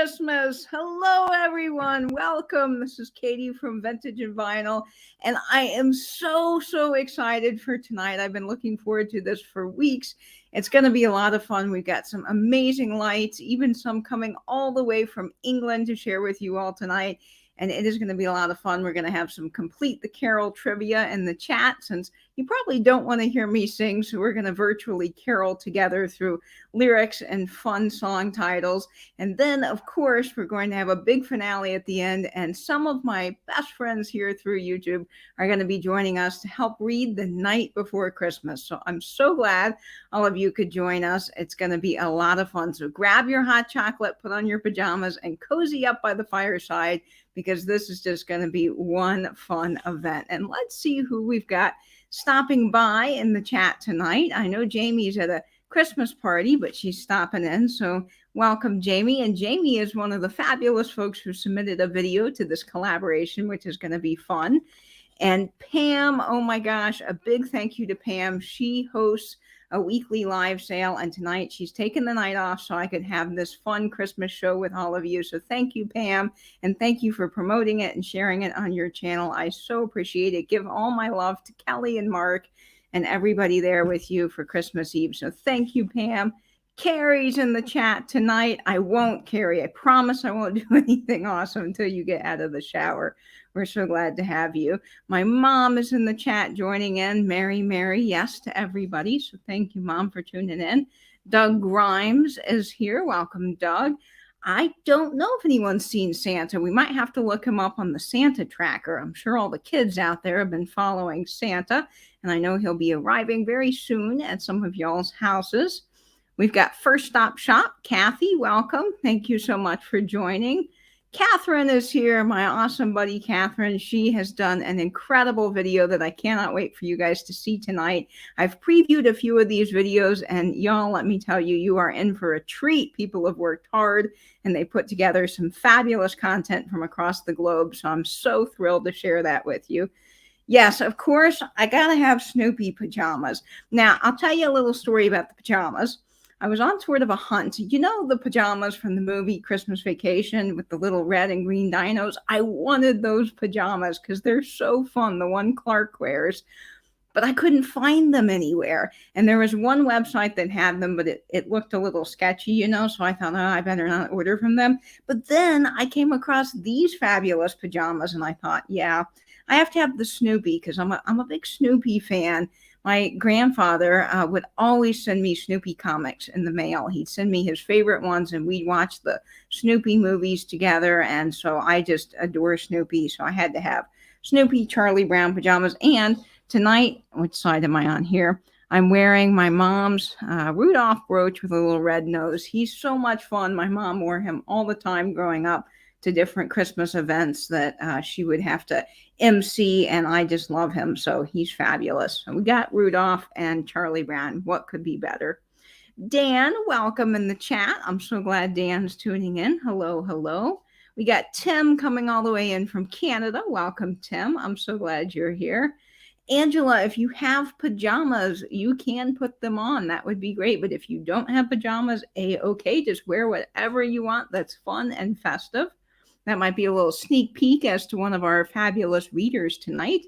Christmas. Hello, everyone. Welcome. This is Katie from Vintage and Vinyl, and I am so excited for tonight. I've been looking forward to this for weeks. It's going to be a lot of fun. We've got some amazing lights, even some coming all the way from England to share with you all tonight. And it is going to be a lot of fun. We're going to have some Complete the Carol trivia in the chat, since you probably don't want to hear me sing. So we're going to virtually carol together through lyrics and fun song titles. And then, of course, we're going to have a big finale at the end. And some of my best friends here through YouTube are going to be joining us to help read the night before Christmas. So I'm so glad all of you could join us. It's going to be a lot of fun. So grab your hot chocolate, put on your pajamas, and cozy up by the fireside, because this is just going to be one fun event. And let's see who we've got stopping by in the chat tonight. I know Jamie's at a Christmas party, but she's stopping in. So welcome, Jamie. And Jamie is one of the fabulous folks who submitted a video to this collaboration, which is going to be fun. And Pam, oh my gosh, a big thank you to Pam. She hosts a weekly live sale, and tonight she's taken the night off so I could have this fun Christmas show with all of you. So thank you, Pam, and thank you for promoting it and sharing it on your channel. I so appreciate it. Give all my love to Kelly and Mark and everybody there with you for Christmas Eve. So thank you, Pam. Carrie's in the chat tonight. I won't, Carrie. I promise I won't do anything awesome until you get out of the shower. We're so glad to have you. My mom is in the chat joining in. Mary, yes to everybody. So thank you, Mom, for tuning in. Doug Grimes is here. Welcome, Doug. I don't know if anyone's seen Santa. We might have to look him up on the Santa tracker. I'm sure all the kids out there have been following Santa, and I know he'll be arriving very soon at some of y'all's houses. We've got First Stop Shop. Kathy, welcome. Thank you so much for joining. Catherine is here, my awesome buddy Catherine. She has done an incredible video that I cannot wait for you guys to see tonight. I've previewed a few of these videos, and y'all, let me tell you, you are in for a treat. People have worked hard, and they put together some fabulous content from across the globe, so I'm so thrilled to share that with you. Yes, of course, I gotta have Snoopy pajamas. Now, I'll tell you a little story about the pajamas. I was on sort of a hunt. You know the pajamas from the movie Christmas Vacation with the little red and green dinos? I wanted those pajamas because they're so fun, the one Clark wears. But I couldn't find them anywhere. And there was one website that had them, but it looked a little sketchy, you know, so I thought, oh, I better not order from them. But then I came across these fabulous pajamas, and I thought, yeah, I have to have the Snoopy because I'm a big Snoopy fan. My grandfather would always send me Snoopy comics in the mail. He'd send me his favorite ones, and we'd watch the Snoopy movies together. And so I just adore Snoopy. So I had to have Snoopy Charlie Brown pajamas. And tonight, which side am I on here? I'm wearing my mom's Rudolph brooch with a little red nose. He's so much fun. My mom wore him all the time growing up to different Christmas events that she would have to MC, and I just love him. So he's fabulous. And we got Rudolph and Charlie Brown. What could be better? Dan, welcome in the chat. I'm so glad Dan's tuning in. Hello. We got Tim coming all the way in from Canada. Welcome, Tim. I'm so glad you're here. Angela, if you have pajamas, you can put them on. That would be great. But if you don't have pajamas, okay, just wear whatever you want. That's fun and festive. That might be a little sneak peek as to one of our fabulous readers tonight.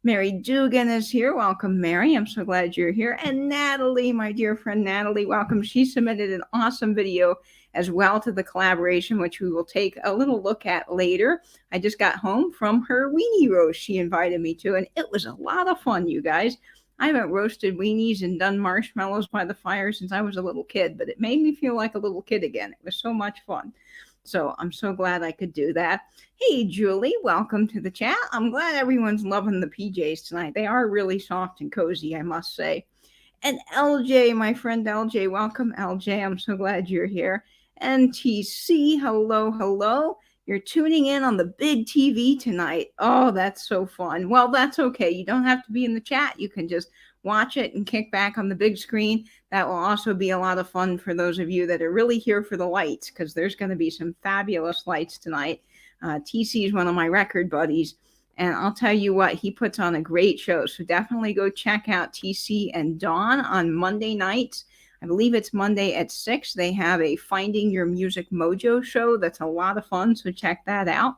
Mary Dugan is here. Welcome, Mary. I'm so glad you're here. And Natalie, my dear friend Natalie, welcome. She submitted an awesome video as well to the collaboration, which we will take a little look at later. I just got home from her weenie roast she invited me to, and it was a lot of fun, you guys. I haven't roasted weenies and done marshmallows by the fire since I was a little kid, but it made me feel like a little kid again. It was so much fun. So I'm so glad I could do that. Hey, Julie, welcome to the chat. I'm glad everyone's loving the PJs tonight. They are really soft and cozy, I must say. And LJ, my friend LJ, welcome, LJ. I'm so glad you're here. NTC, hello. You're tuning in on the big TV tonight. Oh, that's so fun. Well, that's okay. You don't have to be in the chat. You can just watch it and kick back on the big screen. That will also be a lot of fun for those of you that are really here for the lights, because there's going to be some fabulous lights tonight. TC is one of my record buddies, and I'll tell you what, he puts on a great show. So definitely go check out TC and Dawn on Monday nights. I believe it's Monday at 6. They have a Finding Your Music Mojo show. That's a lot of fun, so check that out.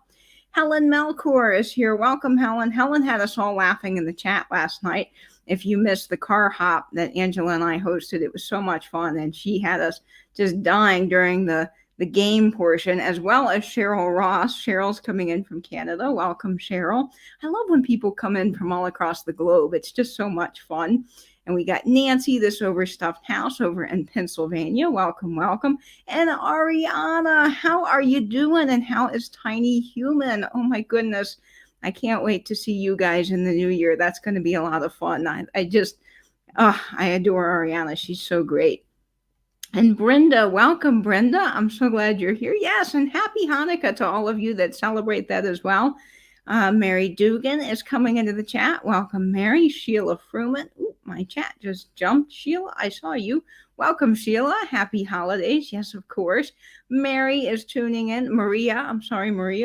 Helen Melchor is here. Welcome, Helen. Helen had us all laughing in the chat last night. If you missed the car hop that Angela and I hosted, it was so much fun, and she had us just dying during the game portion, as well as Cheryl Ross. Cheryl's coming in from Canada. Welcome, Cheryl. I love when people come in from all across the globe. It's just so much fun. And we got Nancy, this overstuffed house over in Pennsylvania. Welcome, welcome. And Ariana, how are you doing? And how is Tiny Human? Oh my goodness. I can't wait to see you guys in the new year. That's going to be a lot of fun. I adore Ariana. She's so great. And Brenda, welcome, Brenda. I'm so glad you're here. Yes, and happy Hanukkah to all of you that celebrate that as well. Mary Dugan is coming into the chat. Welcome, Mary. Sheila Fruman. Ooh, my chat just jumped. Sheila, I saw you. Welcome, Sheila. Happy holidays. Yes, of course. Mary is tuning in. Maria,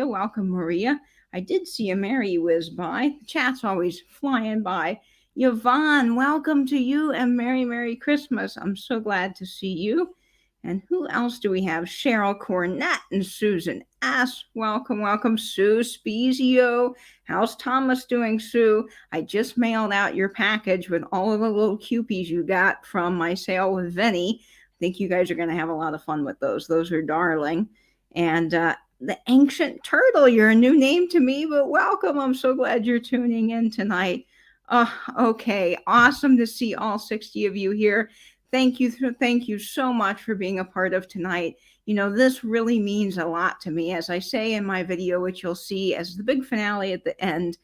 welcome, Maria. I did see a Mary whiz by. The chat's always flying by. Yvonne, welcome to you, and Merry Christmas. I'm so glad to see you. And who else do we have? Cheryl Cornett and Susan S. Welcome, Sue Spezio. How's Thomas doing, Sue? I just mailed out your package with all of the little cupies you got from my sale with Vinny. I think you guys are going to have a lot of fun with those. Those are darling. And the Ancient Turtle, you're a new name to me, but welcome. I'm so glad you're tuning in tonight. Okay, awesome to see all 60 of you here. Thank you so much for being a part of tonight. You know, this really means a lot to me. As I say in my video, which you'll see as the big finale at the end,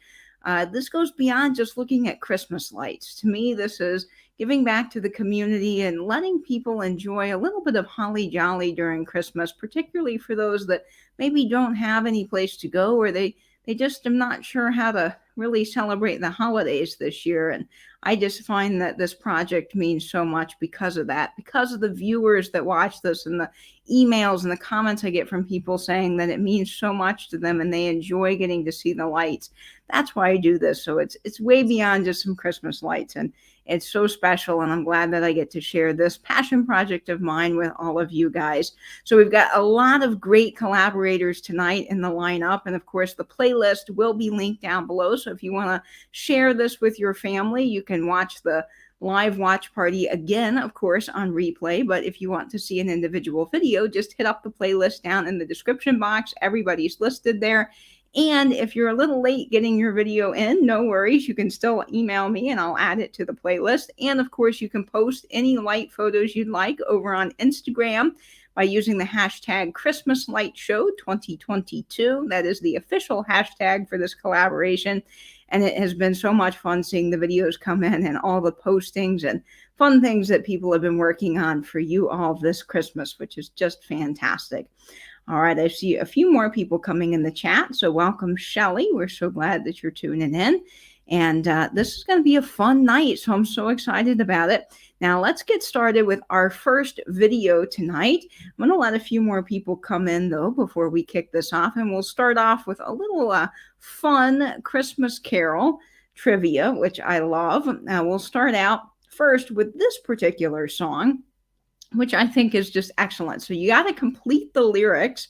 this goes beyond just looking at Christmas lights. To me, this is giving back to the community and letting people enjoy a little bit of holly jolly during Christmas, particularly for those that maybe don't have any place to go, or they just are not sure how to really celebrate the holidays this year. And I just find that this project means so much because of that, because of the viewers that watch this and the emails and the comments I get from people saying that it means so much to them and they enjoy getting to see the lights. That's why I do this. So it's way beyond just some Christmas lights, and it's so special, and I'm glad that I get to share this passion project of mine with all of you guys. So we've got a lot of great collaborators tonight in the lineup, and of course the playlist will be linked down below. So if you want to share this with your family, you can watch the live watch party again, of course, on replay. But if you want to see an individual video, just hit up the playlist down in the description box. Everybody's listed there. And if you're a little late getting your video in, no worries. You can still email me and I'll add it to the playlist. And of course, you can post any light photos you'd like over on Instagram by using the hashtag Christmas Light Show 2022. That is the official hashtag for this collaboration. And it has been so much fun seeing the videos come in and all the postings and fun things that people have been working on for you all this Christmas, which is just fantastic. All right, I see a few more people coming in the chat. So welcome, Shelly. We're so glad that you're tuning in. And this is going to be a fun night, so I'm so excited about it. Now, let's get started with our first video tonight. I'm going to let a few more people come in, though, before we kick this off. And we'll start off with a little fun Christmas Carol trivia, which I love. We'll start out first with this particular song, which I think is just excellent. So you got to complete the lyrics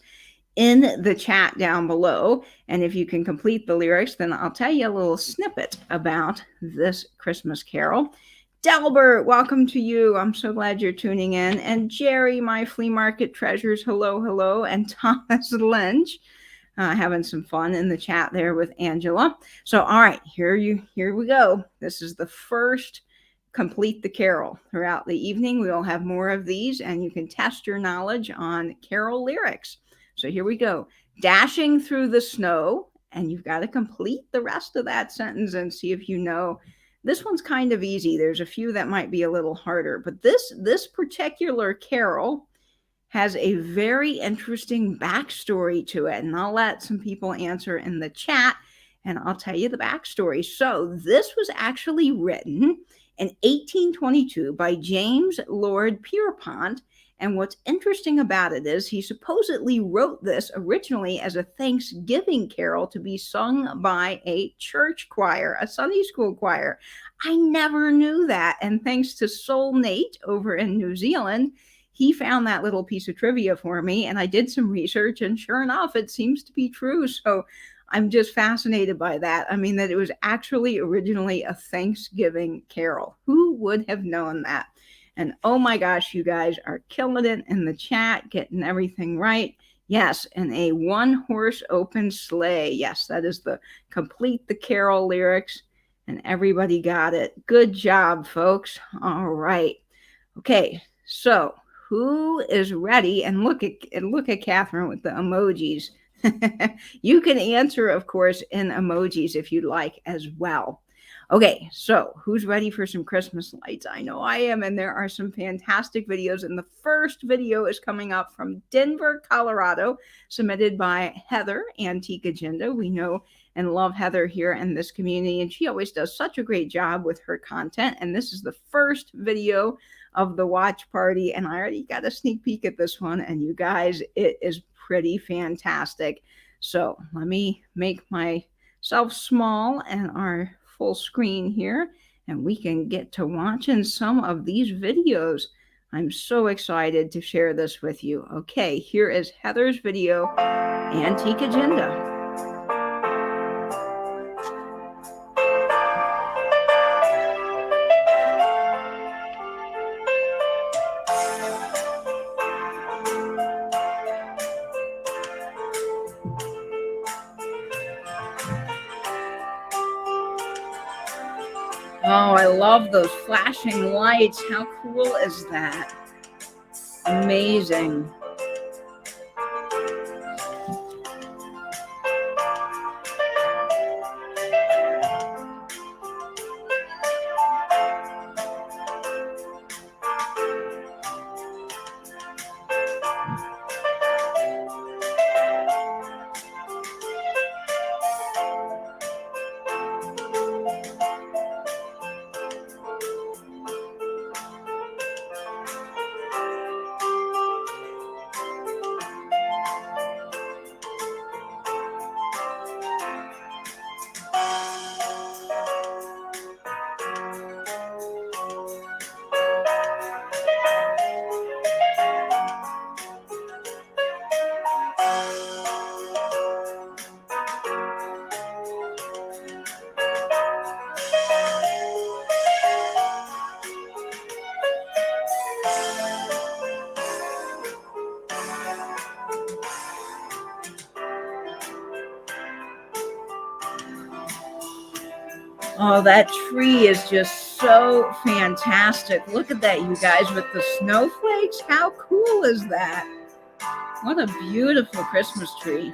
in the chat down below. And if you can complete the lyrics, then I'll tell you a little snippet about this Christmas Carol. Delbert, welcome to you. I'm so glad you're tuning in. And Jerry, my flea market treasures, hello. And Thomas Lynch, having some fun in the chat there with Angela. So, all right, here we go. This is the first Complete the Carol. Throughout the evening, we'll have more of these, and you can test your knowledge on carol lyrics. So here we go. Dashing through the snow, and you've got to complete the rest of that sentence and see if you know. This one's kind of easy. There's a few that might be a little harder, but this particular carol has a very interesting backstory to it, and I'll let some people answer in the chat, and I'll tell you the backstory. So this was actually written in 1822 by James Lord Pierpont, And what's interesting about it is he supposedly wrote this originally as a Thanksgiving carol to be sung by a church choir, a Sunday school choir. I never knew that. And thanks to Soul Nate over in New Zealand, he found that little piece of trivia for me, and I did some research, and sure enough, it seems to be true. So I'm just fascinated by that. I mean, that it was actually originally a Thanksgiving carol. Who would have known that? And oh my gosh, you guys are killing it in the chat, getting everything right. Yes, and a one-horse open sleigh. Yes, that is the complete the carol lyrics, and everybody got it. Good job, folks. All right. Okay, so who is ready? And look at Catherine with the emojis. You can answer, of course, in emojis if you'd like as well. Okay, so who's ready for some Christmas lights? I know I am, and there are some fantastic videos. And the first video is coming up from Denver, Colorado, submitted by Heather, Antique Agenda. We know and love Heather here in this community, and she always does such a great job with her content. And this is the first video of the watch party, and I already got a sneak peek at this one, and you guys, it is pretty fantastic. So let me make myself small and our full screen here, and we can get to watching some of these videos. I'm so excited to share this with you. Okay, here is Heather's video, Antique Agenda. Oh, I love those flashing lights. How cool is that? Amazing. Oh, that tree is just so fantastic. Look at that, you guys, with the snowflakes. How cool is that? What a beautiful Christmas tree.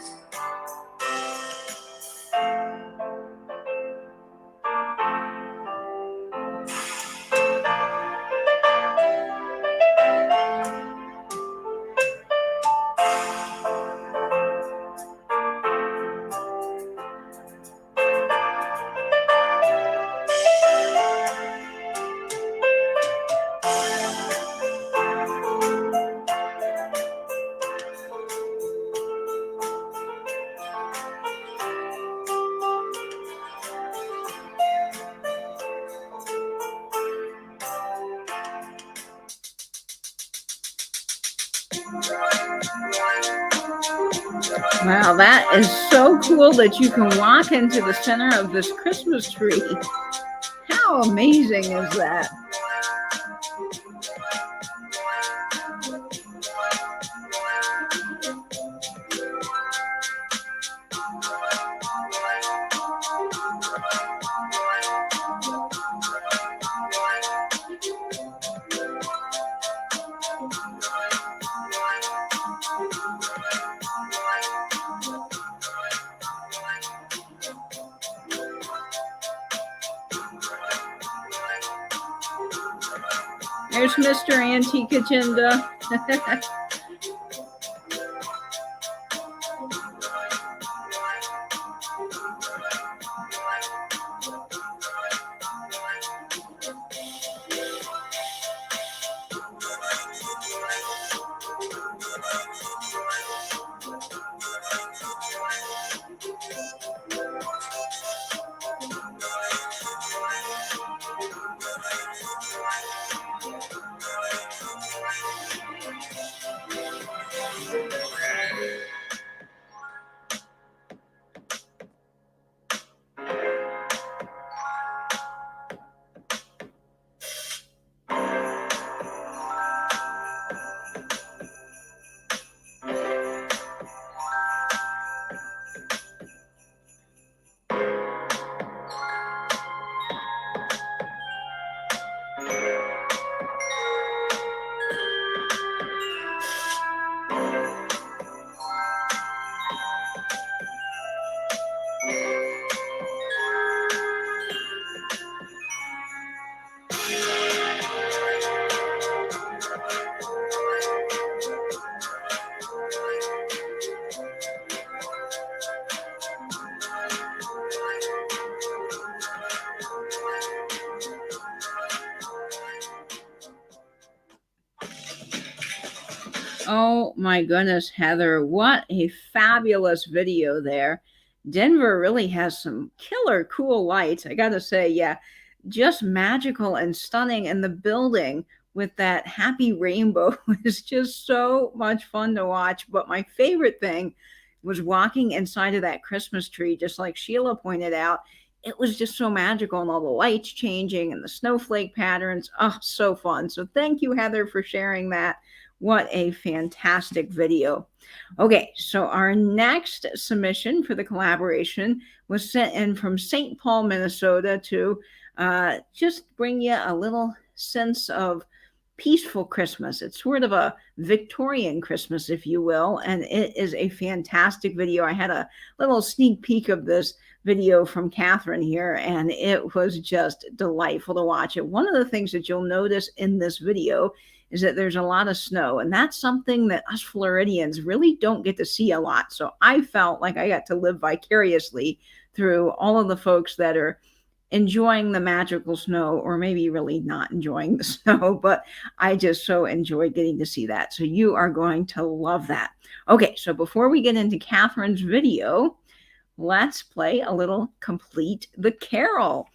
Wow, that is so cool that you can walk into the center of this Christmas tree. How amazing is that? There's Mr. Antique Agenda. Oh my goodness, Heather, what a fabulous video there. Denver really has some killer cool lights. I got to say, yeah, just magical and stunning. And the building with that happy rainbow is just so much fun to watch. But my favorite thing was walking inside of that Christmas tree, just like Sheila pointed out. It was just so magical and all the lights changing and the snowflake patterns. Oh, so fun. So thank you, Heather, for sharing that. What a fantastic video. Okay, so our next submission for the collaboration was sent in from St. Paul, Minnesota to just bring you a little sense of peaceful Christmas. It's sort of a Victorian Christmas, if you will, and it is a fantastic video. I had a little sneak peek of this video from Catherine here, and it was just delightful to watch it. One of the things that you'll notice in this video is that there's a lot of snow, and that's something that us Floridians really don't get to see a lot. So I felt like I got to live vicariously through all of the folks that are enjoying the magical snow, or maybe really not enjoying the snow, but I just so enjoyed getting to see that. So you are going to love that. Okay, so before we get into Catherine's video, let's play a little Complete the Carol.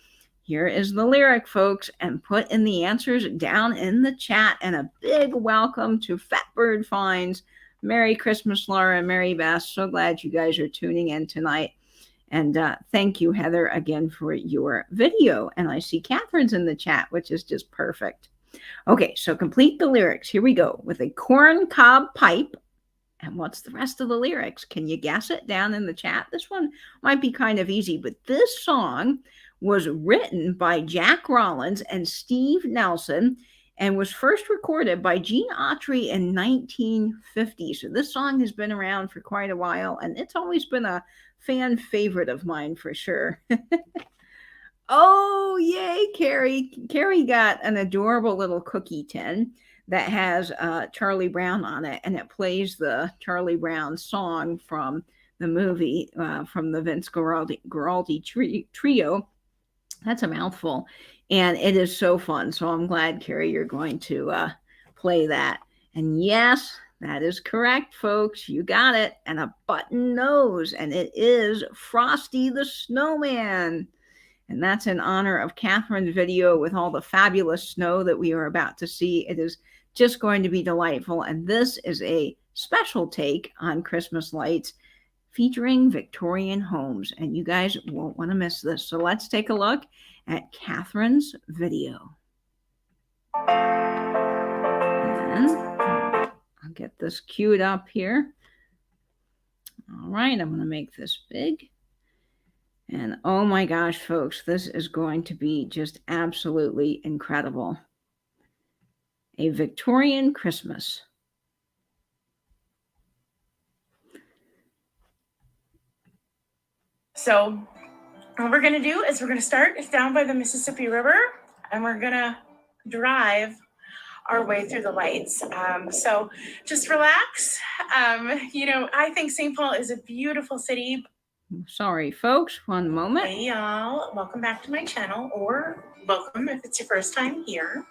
Here is the lyric, folks, and put in the answers down in the chat. And a big welcome to Fatbird Finds. Merry Christmas, Laura and Mary Beth. So glad you guys are tuning in tonight. And thank you, Heather, again for your video. And I see Catherine's in the chat, which is just perfect. Okay, so complete the lyrics. Here we go. With a corn cob pipe. And what's the rest of the lyrics? Can you guess it down in the chat? This one might be kind of easy, but this song was written by Jack Rollins and Steve Nelson and was first recorded by Gene Autry in 1950. So this song has been around for quite a while, and it's always been a fan favorite of mine for sure. Oh, yay, Carrie. Carrie got an adorable little cookie tin that has Charlie Brown on it, and it plays the Charlie Brown song from the movie, from the Vince Guaraldi trio. That's a mouthful, and it is so fun. So I'm glad, Carrie, you're going to play that. And yes, that is correct, folks. You got it. And a button nose, and it is Frosty the Snowman. And that's in honor of Catherine's video with all the fabulous snow that we are about to see. It is just going to be delightful. And this is a special take on Christmas lights featuring Victorian homes. And you guys won't want to miss this. So let's take a look at Catherine's video. And I'll get this queued up here. All right, I'm going to make this big. And oh my gosh, folks, this is going to be just absolutely incredible. A Victorian Christmas. So what we're going to do is we're going to start down by the Mississippi River, and we're going to drive our way through the lights. So just relax. I think St. Paul is a beautiful city. Sorry, folks, one moment. Hey, y'all. Welcome back to my channel, or welcome if it's your first time here.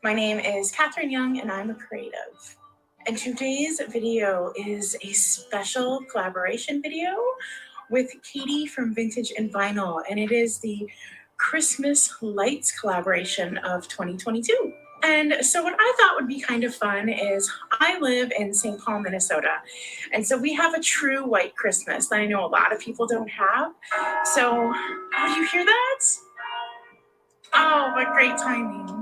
My name is Catherine Young, and I'm a creative. And today's video is a special collaboration video with Katie from Vintage and Vinyl, and it is the Christmas lights collaboration of 2022. And so what I thought would be kind of fun is I live in St. Paul, Minnesota. And so we have a true white Christmas that I know a lot of people don't have. So, do you hear that? Oh, what great timing.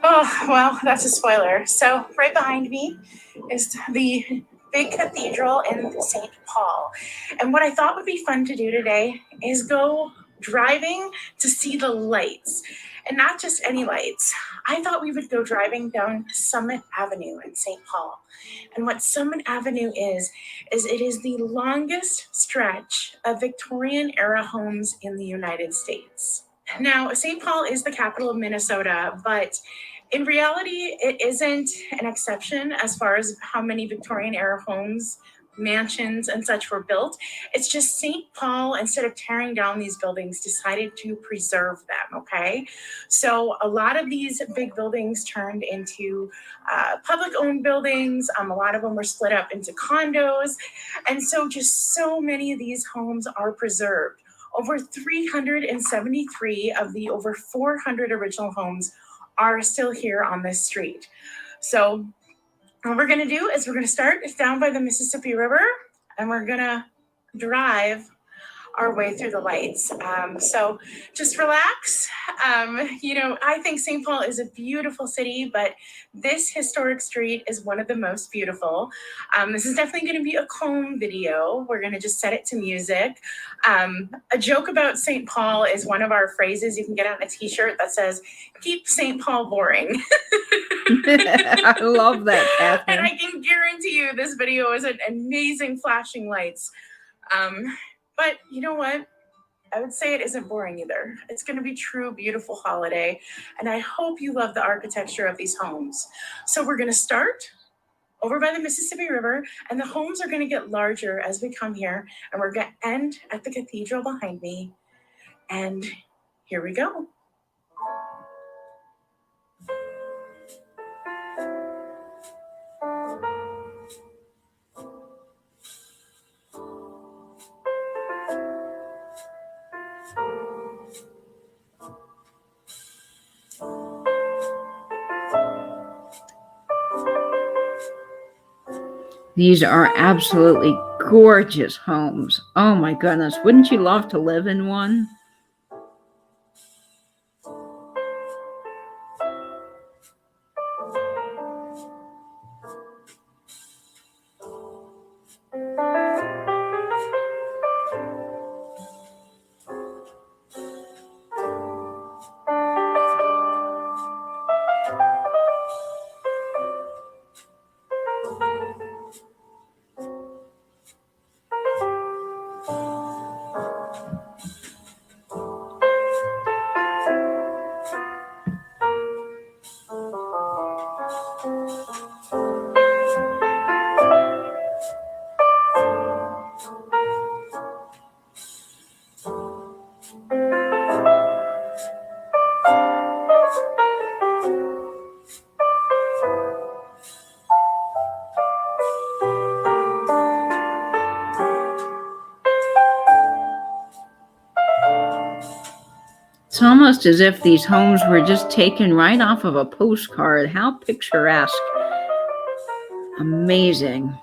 Oh, well, that's a spoiler. So right behind me is the big cathedral in St. Paul. And what I thought would be fun to do today is go driving to see the lights. And not just any lights. I thought we would go driving down Summit Avenue in St. Paul. And what Summit Avenue is it is the longest stretch of Victorian era homes in the United States. Now, St. Paul is the capital of Minnesota, but in reality, it isn't an exception as far as how many Victorian era homes, mansions, and such were built. It's just St. Paul, instead of tearing down these buildings, decided to preserve them, okay? So a lot of these big buildings turned into public-owned buildings. A lot of them were split up into condos. And so just so many of these homes are preserved. Over 373 of the over 400 original homes are still here on this street. So what we're gonna do is we're gonna start down by the Mississippi River, and we're gonna drive our way through the lights. So just relax. I think St. Paul is a beautiful city, but this historic street is one of the most beautiful. This is definitely going to be a calm video. We're going to just set it to music. A joke about St. Paul is one of our phrases you can get on a t-shirt that says, "Keep St. Paul boring." I love that, Catherine. And I can guarantee you this video is an amazing flashing lights. But you know what? I would say it isn't boring either. It's going to be true, beautiful holiday. And I hope you love the architecture of these homes. So we're going to start over by the Mississippi River, and the homes are going to get larger as we come here. And we're going to end at the cathedral behind me. And here we go. These are absolutely gorgeous homes. Oh my goodness. Wouldn't you love to live in one? It's almost as if these homes were just taken right off of a postcard. How picturesque. Amazing.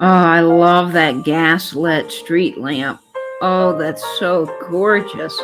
Oh, I love that gas-lit street lamp. Oh, that's so gorgeous.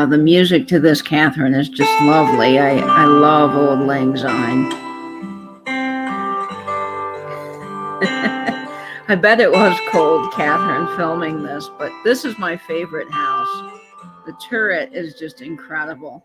The music to this, Catherine, is just lovely. I love Old Lang Syne. I bet it was cold, Catherine, filming this, but this is my favorite house. The turret is just incredible.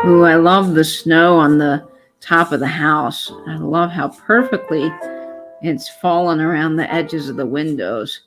Ooh, I love the snow on the top of the house. I love how perfectly it's fallen around the edges of the windows.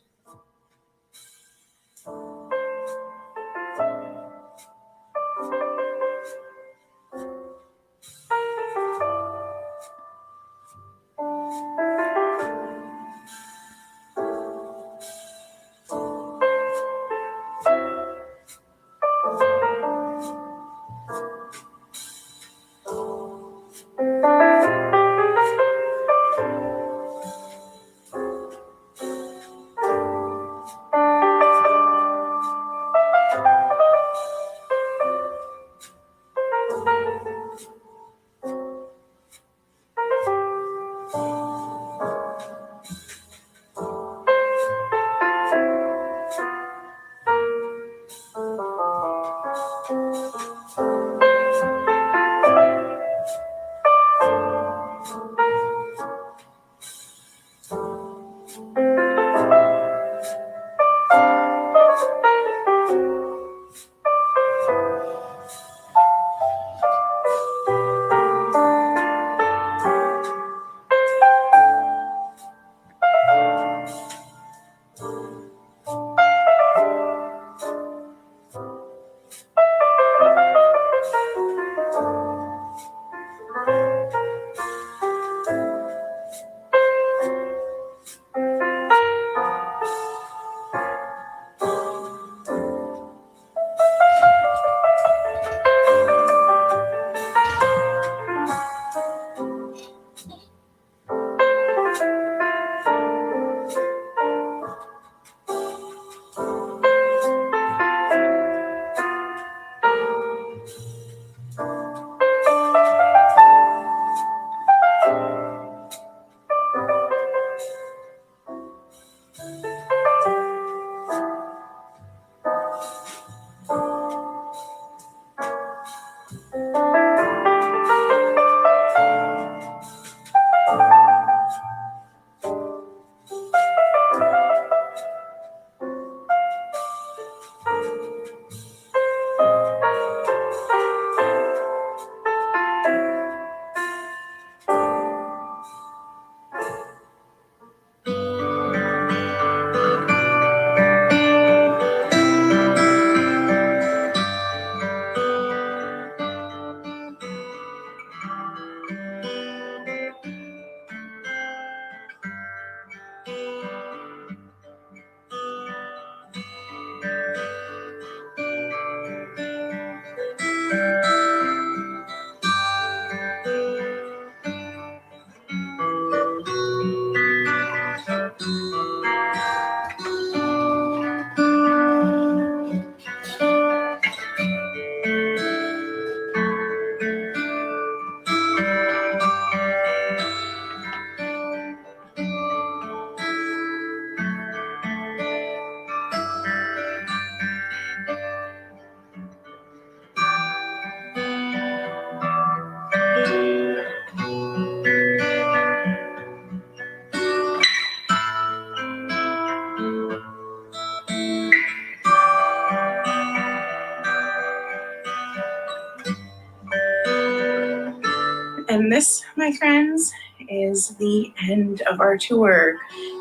And this, my friends, is the end of our tour.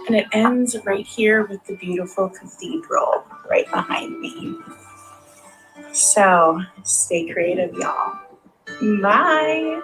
And it ends right here with the beautiful cathedral right behind me. So stay creative, y'all. Bye.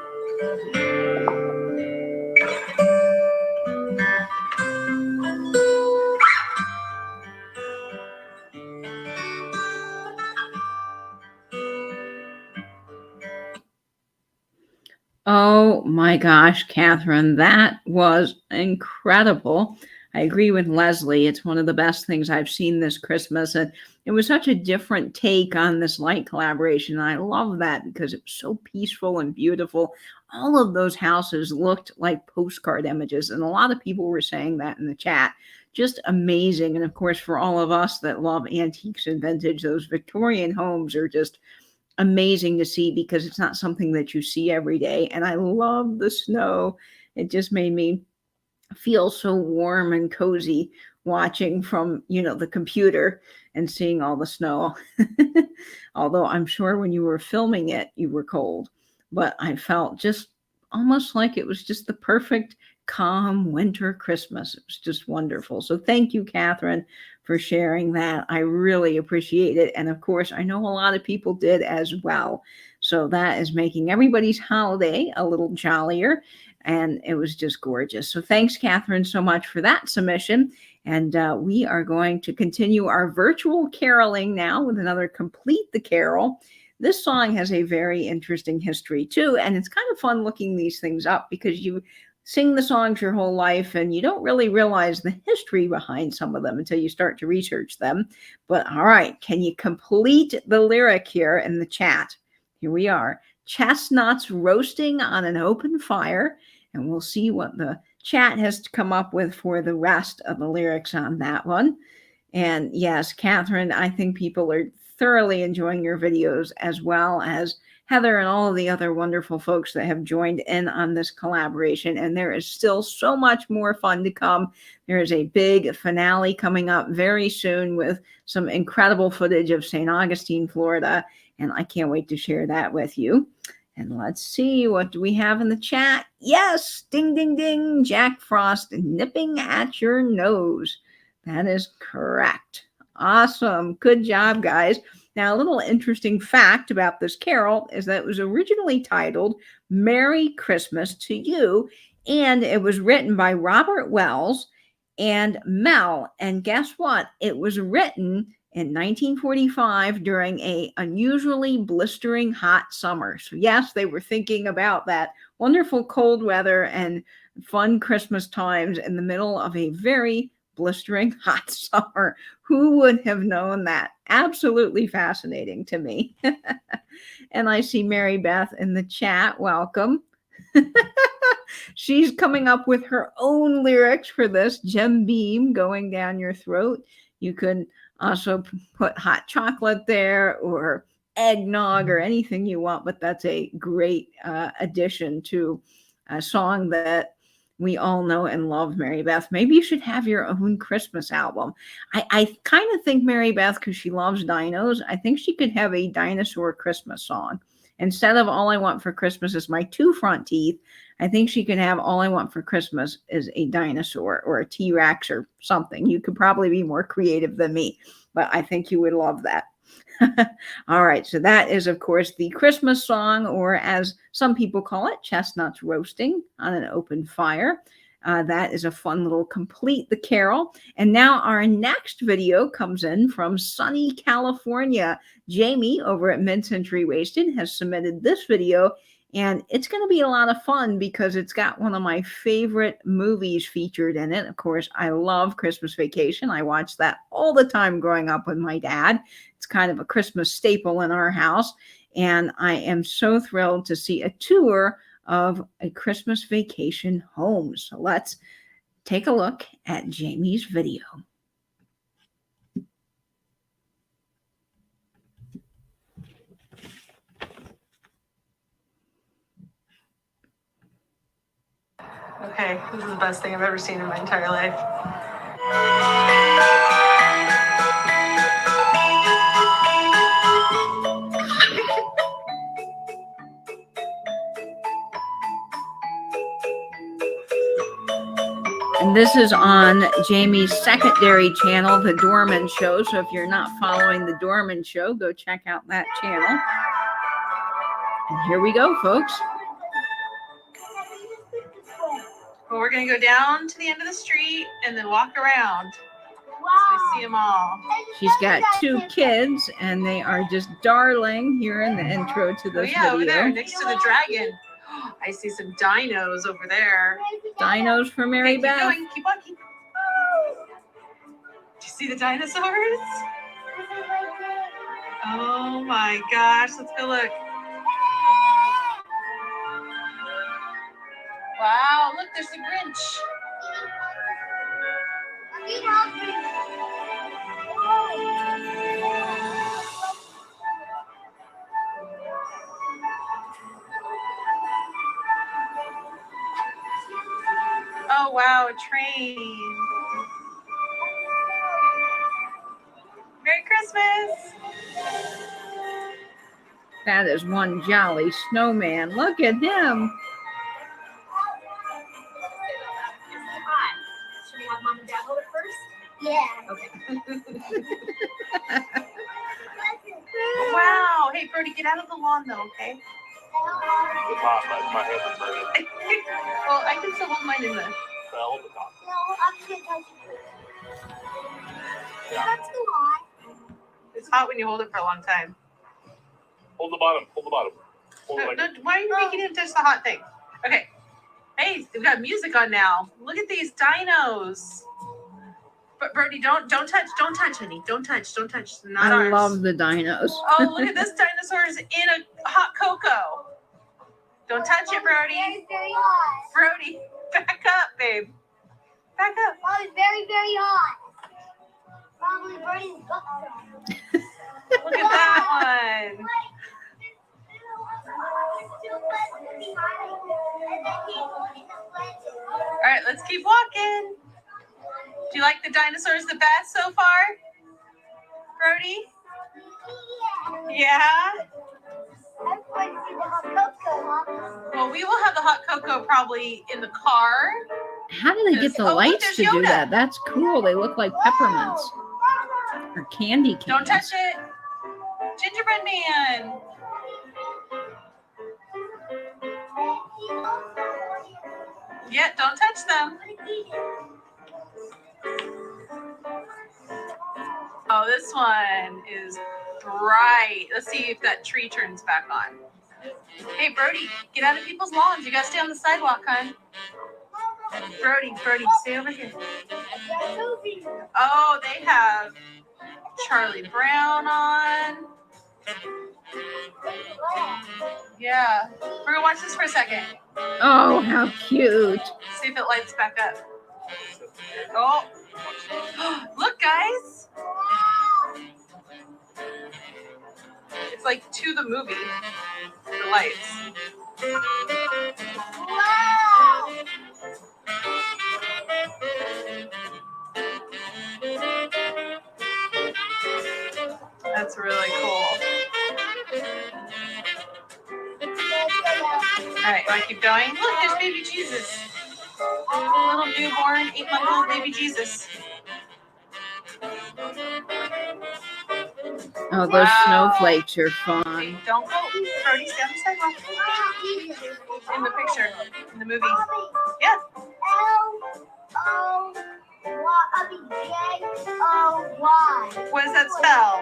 Oh my gosh, Catherine, that was incredible. I agree with Leslie. It's one of the best things I've seen this Christmas. And it was such a different take on this light collaboration. And I love that because it was so peaceful and beautiful. All of those houses looked like postcard images. And a lot of people were saying that in the chat. Just amazing. And of course, for all of us that love antiques and vintage, those Victorian homes are just amazing to see because it's not something that you see every day. And I love the snow. It just made me feel so warm and cozy watching from, the computer and seeing all the snow. Although I'm sure when you were filming it, you were cold, but I felt just almost like it was just the perfect calm winter Christmas. It was just wonderful. So thank you, Catherine, for sharing that. I really appreciate it. And of course, I know a lot of people did as well. So that is making everybody's holiday a little jollier. And it was just gorgeous. So thanks, Catherine, so much for that submission. And we are going to continue our virtual caroling now with another Complete the Carol. This song has a very interesting history too. And it's kind of fun looking these things up because you sing the songs your whole life and you don't really realize the history behind some of them until you start to research them. But all right, can you complete the lyric here in the chat? Here we are. Chestnuts roasting on an open fire. And we'll see what the chat has to come up with for the rest of the lyrics on that one. And yes, Catherine, I think people are thoroughly enjoying your videos, as well as Heather and all of the other wonderful folks that have joined in on this collaboration. And there is still so much more fun to come. There is a big finale coming up very soon with some incredible footage of St. Augustine, Florida. And I can't wait to share that with you. And let's see, what do we have in the chat? Yes, ding, ding, ding, Jack Frost nipping at your nose. That is correct. Awesome. Good job, guys. Now, a little interesting fact about this carol is that it was originally titled Merry Christmas to You, and it was written by Robert Wells and Mel. And guess what? It was written in 1945 during a unusually blistering hot summer. So yes, they were thinking about that wonderful cold weather and fun Christmas times in the middle of a very blistering hot summer. Who would have known that? Absolutely fascinating to me. And I see Mary Beth in the chat. Welcome. She's coming up with her own lyrics for this. Gem beam going down your throat. You could also put hot chocolate there or eggnog or anything you want, but that's a great addition to a song that we all know and love, Mary Beth. Maybe you should have your own Christmas album. I kind of think Mary Beth, because she loves dinos, I think she could have a dinosaur Christmas song. Instead of All I Want for Christmas is My Two Front Teeth, I think she could have All I Want for Christmas is a dinosaur or a T-Rex or something. You could probably be more creative than me, but I think you would love that. All right, so that is, of course, the Christmas song, or as some people call it, chestnuts roasting on an open fire. That is a fun little Complete the Carol. And now our next video comes in from sunny California. Jamie over at Mid-Century Wasted has submitted this video, and it's going to be a lot of fun because it's got one of my favorite movies featured in it. Of course, I love Christmas Vacation. I watched that all the time growing up with my dad. It's kind of a Christmas staple in our house. And I am so thrilled to see a tour of a Christmas Vacation home. So let's take a look at Jamie's video. Okay, this is the best thing I've ever seen in my entire life. And this is on Jamie's secondary channel, The Dorman Show. So if you're not following The Dorman Show, go check out that channel. And here we go, folks. Well, we're going to go down to the end of the street and then walk around. Wow. So we see them all. She's got 2 kids, and they are just darling here in the intro to this Yeah, over there, video. next to the dragon. I see some dinos over there. Dinos for Mary Okay, keep Beth. going, keep walking. Do you see the dinosaurs? Oh my gosh, let's go look. Wow, look, there's the Grinch. Oh wow, a train. Merry Christmas. That is one jolly snowman. Look at him. Should we have mom and dad hold it first? Yeah. Okay. Wow. Hey, Brody, get out of the lawn though, okay? The top, my head was burning. Well, I can still hold mine in the. Fell the top. No, I'm just gonna touch it. Yeah. That's too hot. It's hot when you hold it for a long time. Hold the bottom. Hold the bottom. Hold it No, like no, why are you making him touch the hot thing? Okay. Hey, we've got music on now. Look at these dinos. But Brody, don't touch, honey. Don't touch. Not I ours. love the dinos. Oh, look at this dinosaur's in a hot cocoa. Don't touch it, Brody. Very, very hot. Brody, back up, babe. Back up. Oh, it's very, very hot. Probably Birdie's got some. Look at that one. All right, let's keep walking. Do you like the dinosaurs the best so far, Brody? Yeah. I'm going to see the hot cocoa, Mom. Well, we will have the hot cocoa probably in the car. How do they get the Oh, look, lights there's to do Yoda. that? That's cool. They look like peppermints or candy canes. Don't touch it. Gingerbread man. Yeah, don't touch them. Oh, this one is bright. Let's see if that tree turns back on. Hey, Brody, get out of people's lawns. You gotta stay on the sidewalk, hon. Brody, stay over here. Oh, they have Charlie Brown on. Yeah. We're gonna watch this for a second. Oh, how cute. See if it lights back up. Oh. Look, guys. It's like to the movie. The lights. Wow! That's really cool. All right, want to keep going? Look, there's baby Jesus. Little newborn, 8-month-old baby Jesus. Oh, those Wow. snowflakes are Okay, fun. don't go. Brody, stay on the sidewalk. In the picture, in the movie. Yeah. L-O-Y. What does that spell?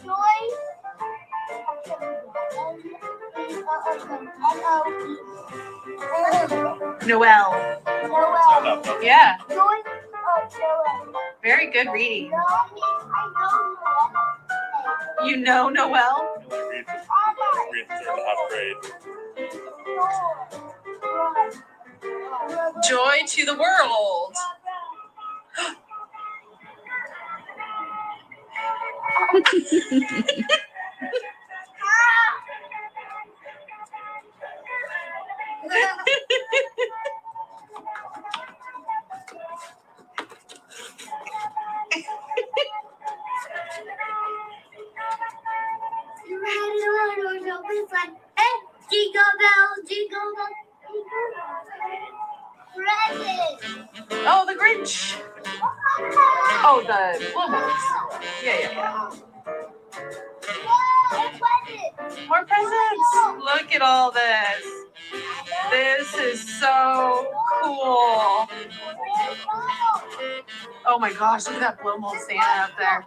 Joy. N-O-E. Noel. Noel. Yeah, Joy. Oh, Noel. very good reading. No, I You know Noel? You only read in third and half grade. Joy to the world. Jingle bells, jingle bells, jingle bells. Presents. Which? Oh, the blow-ups. Yeah. More presents. Look at all this. This is so cool. Oh my gosh, look at that blow mold Santa up there.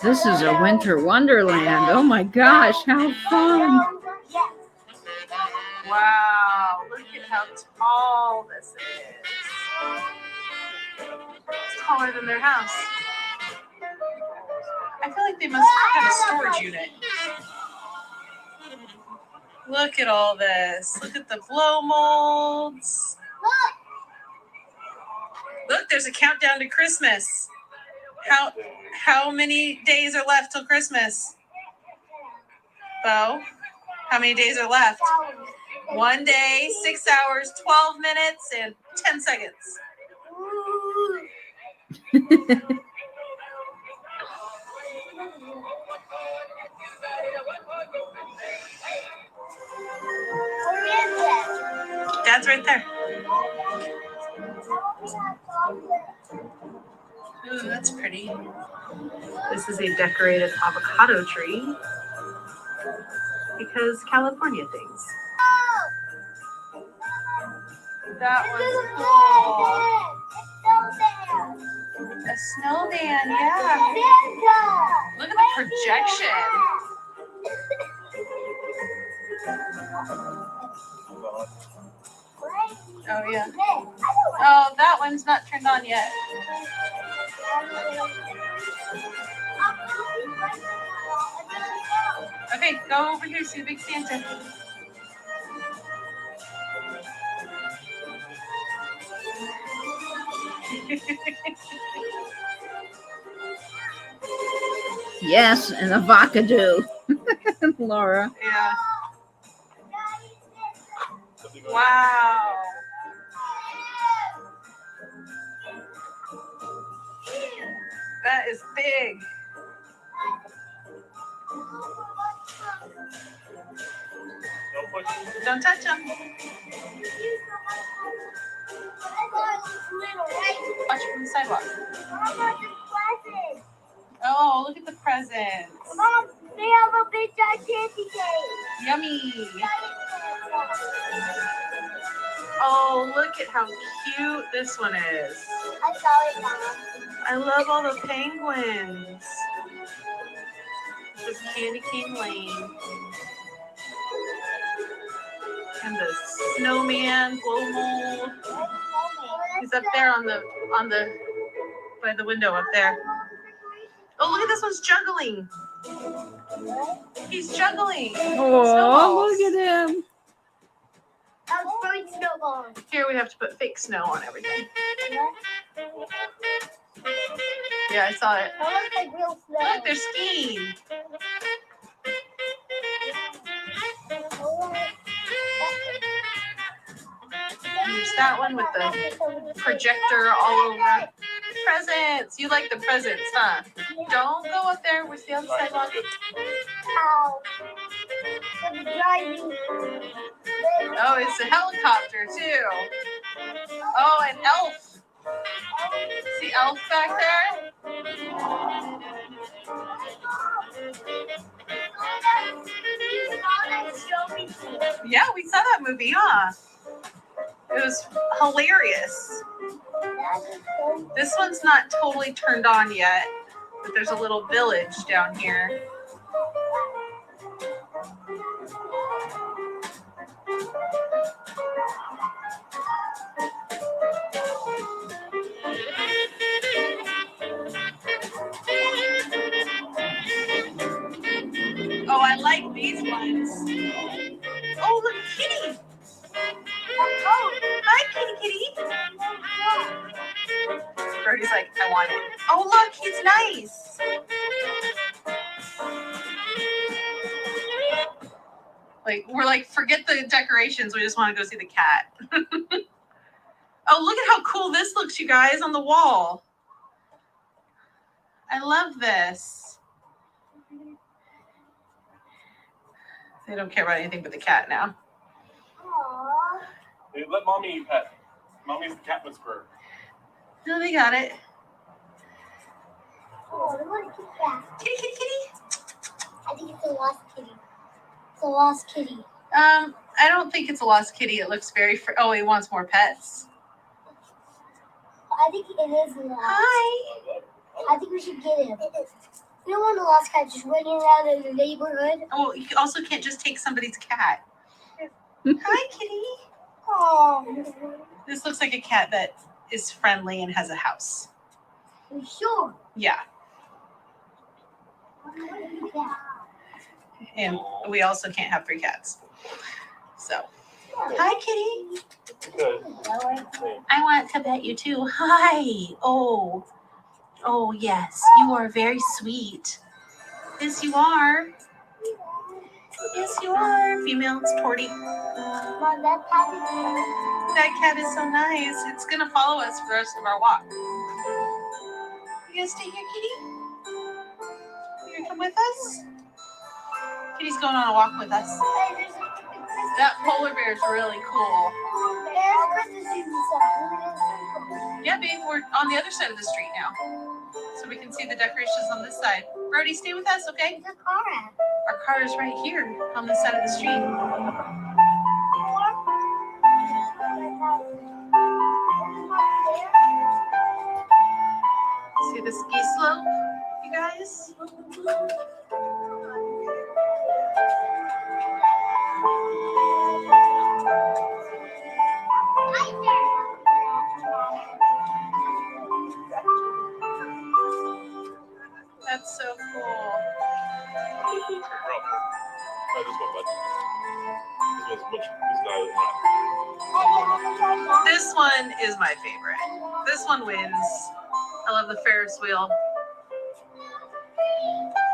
This is a winter wonderland. Oh my gosh, how fun. Wow, look at how tall this is. It's taller than their house. I feel like they must have a storage unit. Look at all this. Look at the blow molds. Look, there's a countdown to Christmas. How many days are left till Christmas? Bo, how many days are left? 1 day, 6 hours, 12 minutes, and 10 seconds. Dad's right there. Ooh, that's pretty. This is a decorated avocado tree because California things. That one's cool. A snowman, yeah. Look at the projection. Oh, yeah. Oh, that one's not turned on yet. Okay, go over here, see the big Santa. Yes, an avocado. Laura. Yeah. Wow. That is big. Don't touch them. Watch from the sidewalk. Oh, look at the presents. Mom, they have a big gigantic cake. Yummy. Oh, look at how cute this one is. I saw it, Mom. I love all the penguins. This is Candy Cane Lane. And the snowman, blow mold. He's up there on the by the window up there. Oh, look at this one's juggling. He's juggling. Oh, look at him. That was throwing snowballs. Here we have to put fake snow on everything. Yeah, I saw it. That looks like real snow. Look, they're skiing. Use that one with the projector all over. Presents. You like the presents, huh? Don't go up there. We're still on the sidewalk. Ow. I'm driving. Oh, it's a helicopter too. Oh, an elf. See elf back there? Yeah, we saw that movie, huh? It was hilarious. This one's not totally turned on yet, but there's a little village down here. Oh, I like these ones. Oh, look, kitty. Oh, hi, kitty, kitty. Brody's like, I want it. Oh, look, he's nice. Like, we're like, forget the decorations. We just want to go see the cat. Oh, look at how cool this looks, you guys, on the wall. I love this. They don't care about anything but the cat now. Hey, let mommy pet. Mommy's the cat whisperer. No, they got it. Oh, I want to keep that. Kitty, kitty, kitty. I think it's a lost kitty. It's a lost kitty. I don't think it's a lost kitty. It looks very. Oh, he wants more pets. I think it is lost. Hi. I think we should get him. You don't want a lost cat just running around in the neighborhood. Oh, you also can't just take somebody's cat. Hi, kitty. Oh, This looks like a cat that is friendly and has a house. you sure? Yeah. Yeah. And we also can't have 3 cats. So, hi, kitty. Good. I want to pet you too. Hi. Oh. Oh, yes. You are very sweet. Yes, you are. Yes, you are. Female, it's Torty. Mom, that cat is That cat is so nice. It's going to follow us for the rest of our walk. You going to stay here, kitty? You going to come with us? Kitty's going on a walk with us. Hey, there's a That polar bear is really cool. there's Christmas season stuff. Yeah, babe, we're on the other side of the street now. So we can see the decorations on this side. Brody, stay with us, okay? There's a car at. Our car is right here on this side of the street. See the ski slope, you guys? That's so cool. Bro. Try this one, bud. This one's much. This one is my favorite. This one wins. I love the Ferris wheel.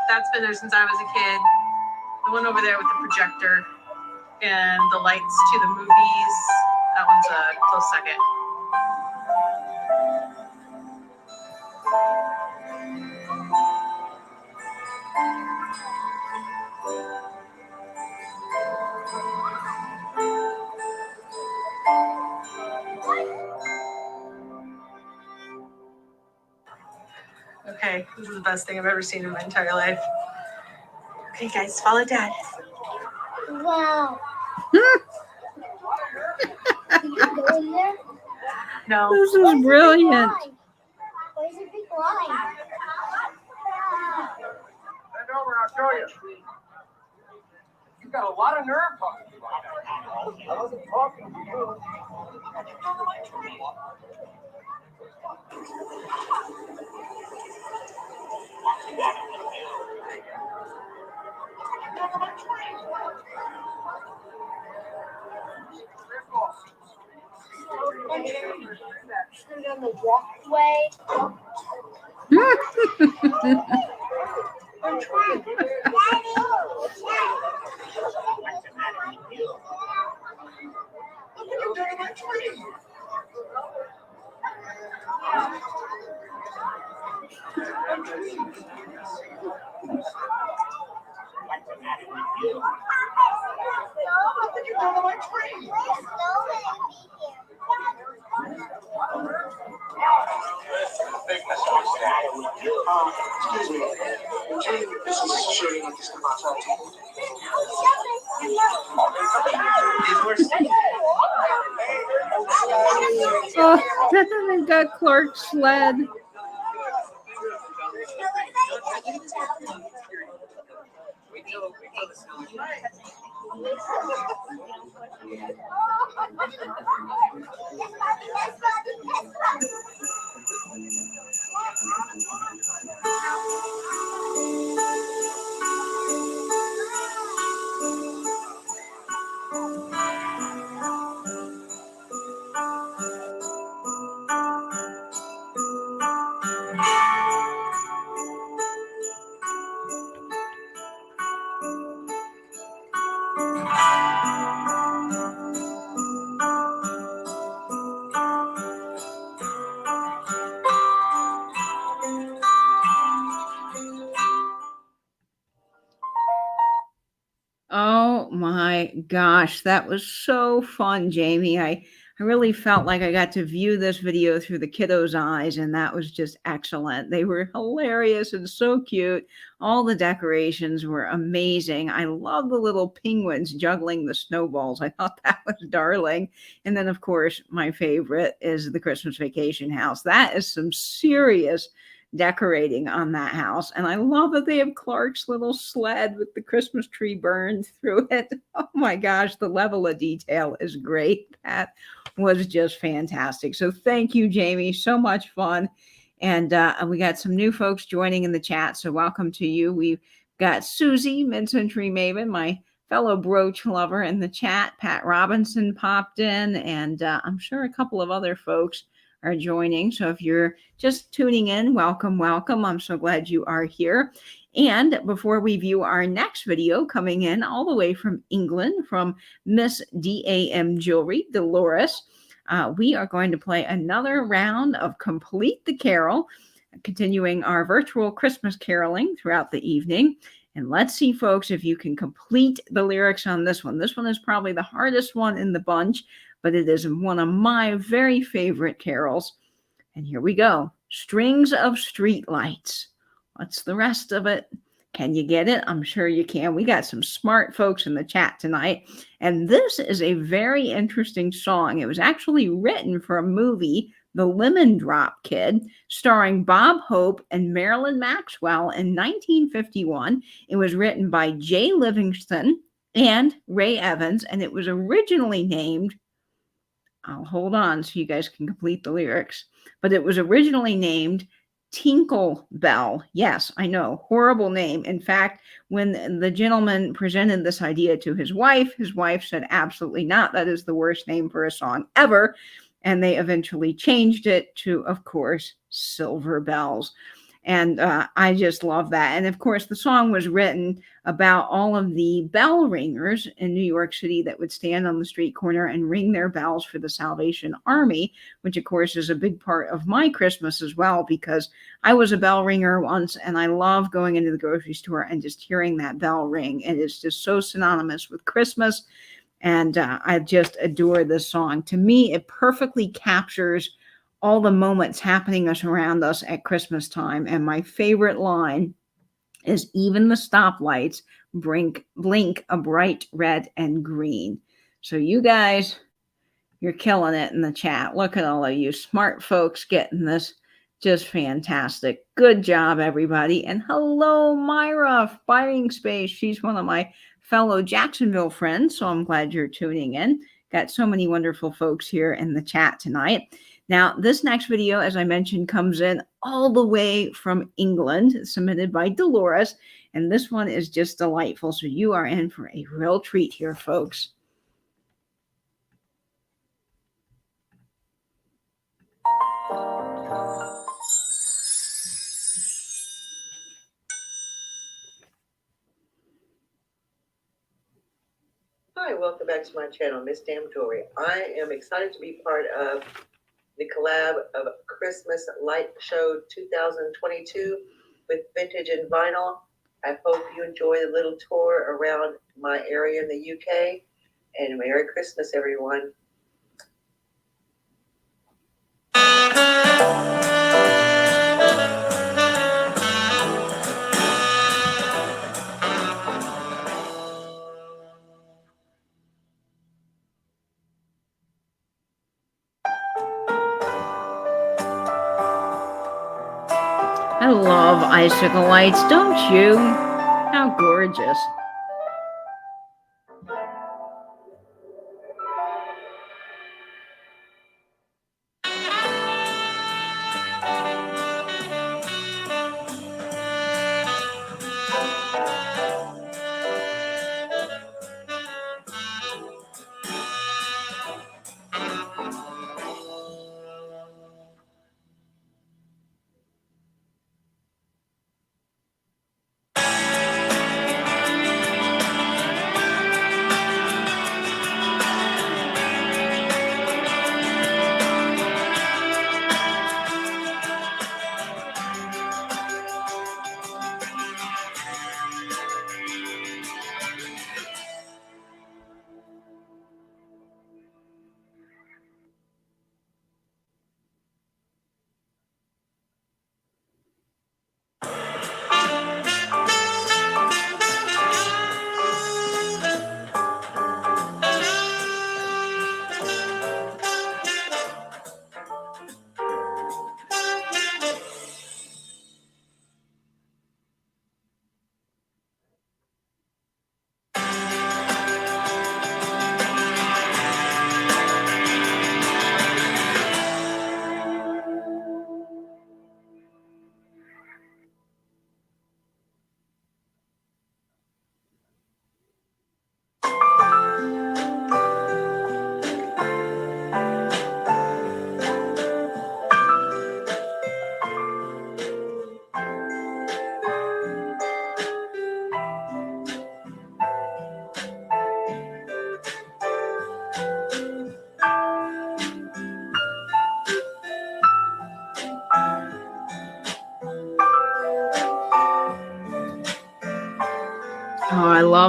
That's been there since I was a kid. The one over there with the projector and the lights to the movies. That one's a close second. Okay, this is the best thing I've ever seen in my entire life. Okay, guys, follow Dad. Wow. Did you go in there? No. This Why is is brilliant. there a big line? Why is there a big line? Bend over and I'll show you. You got a lot of nerve talking about that. I wasn't talking to you. Should on the walkway. Excuse me. This is Shirley. Like to step outside. Oh, they've got Clark's sled. gosh, that was so fun, Jamie. I really felt like I got to view this video through the kiddos' eyes, and that was just excellent. They were hilarious and so cute. All the decorations were amazing. I love the little penguins juggling the snowballs. I thought that was darling. And then, of course, my favorite is the Christmas Vacation house. That is some serious decorating on that house. And I love that they have Clark's little sled with the Christmas tree burned through it. Oh my gosh, the level of detail is great. That was just fantastic. So thank you, Jamie. So much fun. And we got some new folks joining in the chat. So welcome to you. We've got Susie, Mid-Century Maven, my fellow brooch lover in the chat. Pat Robinson popped in, and I'm sure a couple of other folks are joining. So if you're just tuning in, welcome, welcome. I'm so glad you are here. And before we view our next video coming in all the way from England, from Miss DAM Jewelry, Dolores, we are going to play another round of Complete the Carol, continuing our virtual Christmas caroling throughout the evening. And let's see, folks, if you can complete the lyrics on this one. This one is probably the hardest one in the bunch, but it is one of my very favorite carols. And here we go. Strings of streetlights. What's the rest of it? Can you get it? I'm sure you can. We got some smart folks in the chat tonight. And this is a very interesting song. It was actually written for a movie, The Lemon Drop Kid, starring Bob Hope and Marilyn Maxwell in 1951. It was written by Jay Livingston and Ray Evans, and it was originally named, I'll hold on so you guys can complete the lyrics, but it was originally named Tinkle Bell. Yes, I know, horrible name. In fact, when the gentleman presented this idea to his wife said, absolutely not. That is the worst name for a song ever. And they eventually changed it to, of course, Silver Bells. And I just love that. And of course, the song was written about all of the bell ringers in New York City that would stand on the street corner and ring their bells for the Salvation Army, which of course is a big part of my Christmas as well, because I was a bell ringer once and I love going into the grocery store and just hearing that bell ring. It is just so synonymous with Christmas. And I just adore this song. To me, it perfectly captures all the moments happening around us at Christmas time. And my favorite line is, even the stoplights blink a bright red and green. So you guys, you're killing it in the chat. Look at all of you smart folks getting this. Just fantastic. Good job, everybody. And hello, Myra, Firing Space. She's one of my fellow Jacksonville friends, so I'm glad you're tuning in. Got so many wonderful folks here in the chat tonight. Now, this next video, as I mentioned, comes in all the way from England, submitted by Dolores, and this one is just delightful. So you are in for a real treat here, folks. Hi, welcome back to my channel, Miss Damn Jewelry. I am excited to be part of the collab of Christmas Light Show 2022 with Vintage and Vinyl. I hope you enjoy the little tour around my area in the UK, and Merry Christmas, everyone. I love icicle lights, don't you? How gorgeous.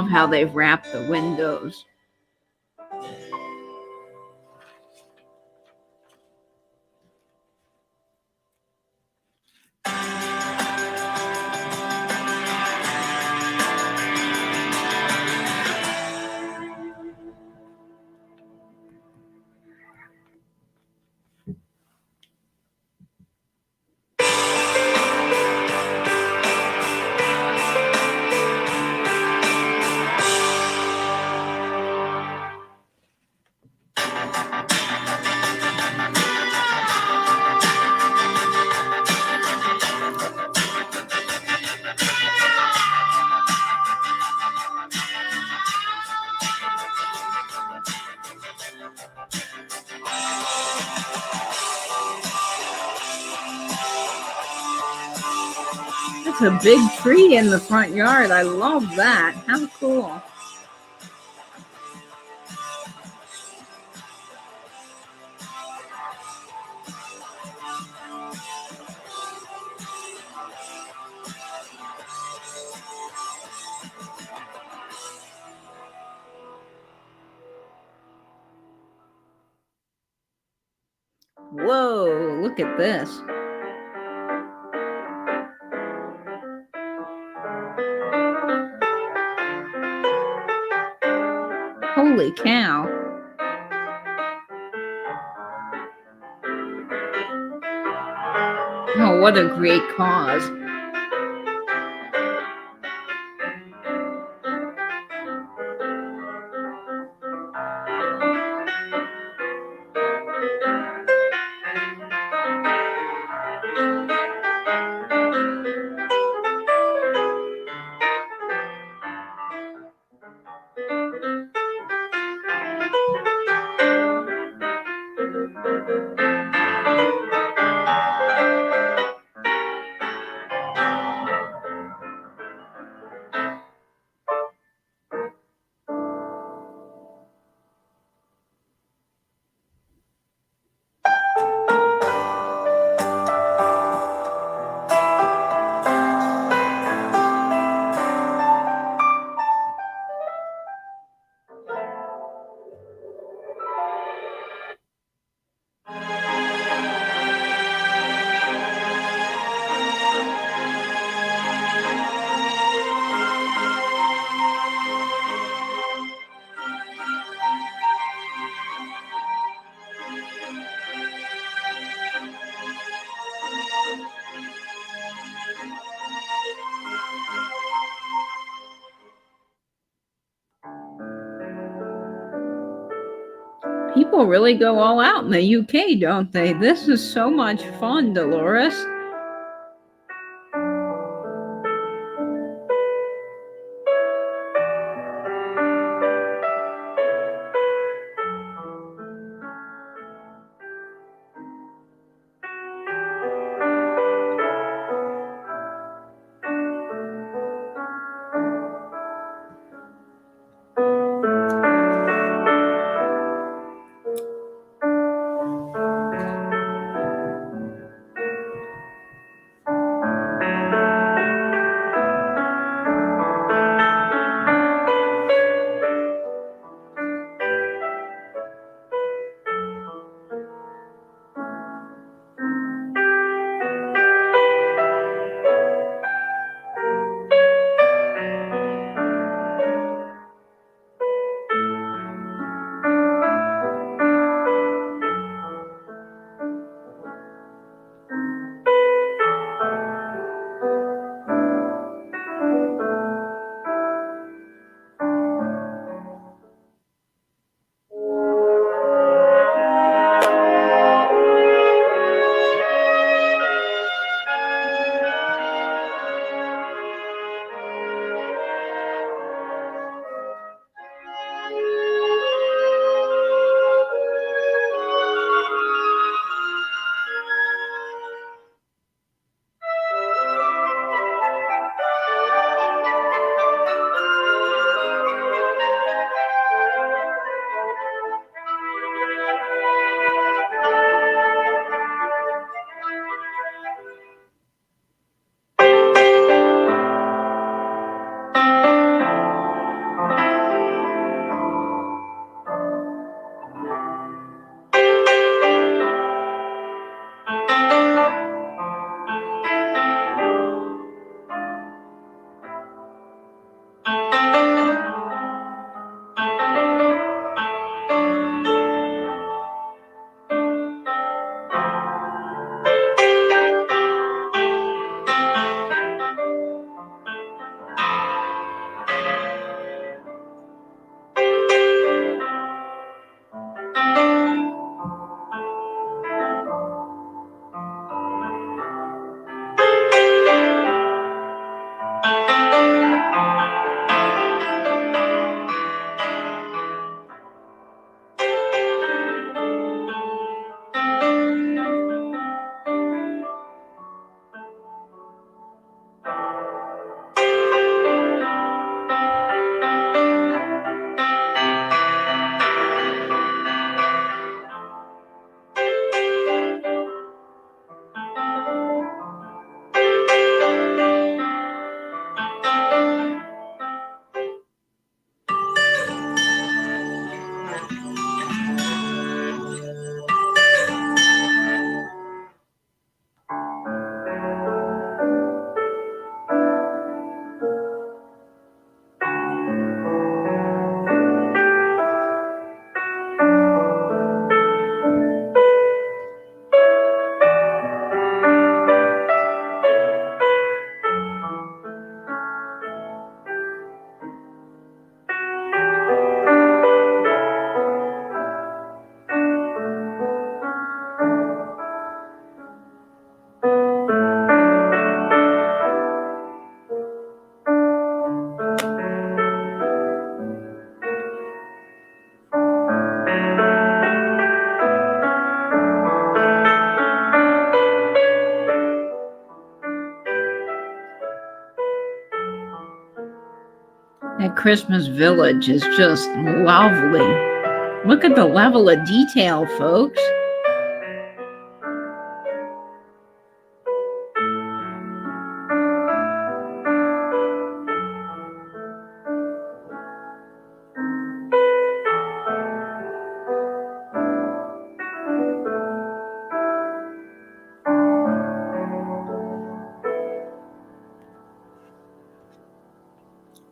love how they've wrapped the windows. That's a big tree in the front yard. I love that. How cool. Whoa, look at this. Holy cow. Oh, what a great cause. People really go all out in the UK, don't they? This is so much fun, Dolores. Christmas village is just lovely. Look at the level of detail, folks.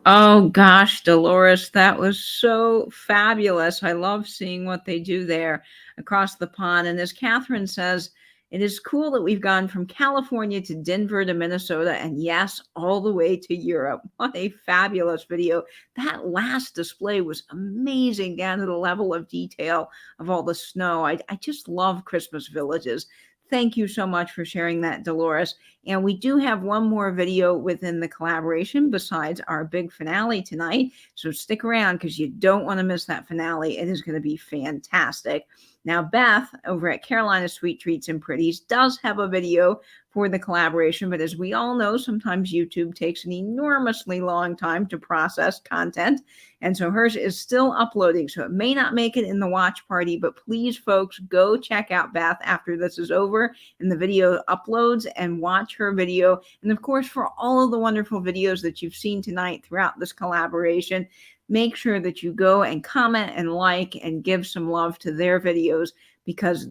Oh gosh, Dolores, that was so fabulous. I love seeing what they do there across the pond. And as Catherine says, it is cool that we've gone from California to Denver to Minnesota and yes, all the way to Europe. What a fabulous video. That last display was amazing down to the level of detail of all the snow. I just love Christmas villages. Thank you so much for sharing that, Dolores. And we do have one more video within the collaboration besides our big finale tonight. So stick around because you don't want to miss that finale. It is going to be fantastic. Now, Beth over at Carolina Sweet Treats and Pretties does have a video for the collaboration, but as we all know, sometimes YouTube takes an enormously long time to process content, and so hers is still uploading, so it may not make it in the watch party, but please, folks, go check out Beth after this is over and the video uploads and watch her video, and of course, for all of the wonderful videos that you've seen tonight throughout this collaboration, make sure that you go and comment and like and give some love to their videos because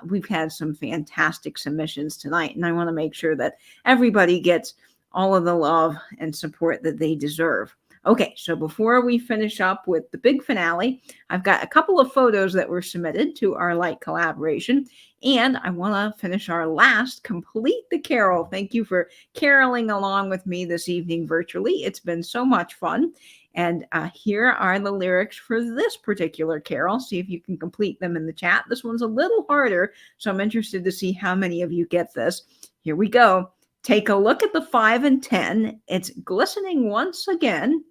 we've had some fantastic submissions tonight. And I want to make sure that everybody gets all of the love and support that they deserve. Okay, so before we finish up with the big finale, I've got a couple of photos that were submitted to our light collaboration. And I want to finish our last Complete the Carol. Thank you for caroling along with me this evening virtually. It's been so much fun. And here are the lyrics for this particular carol. See if you can complete them in the chat. This one's a little harder, so I'm interested to see how many of you get this. Here we go. Take a look at the 5 and 10. It's glistening once again.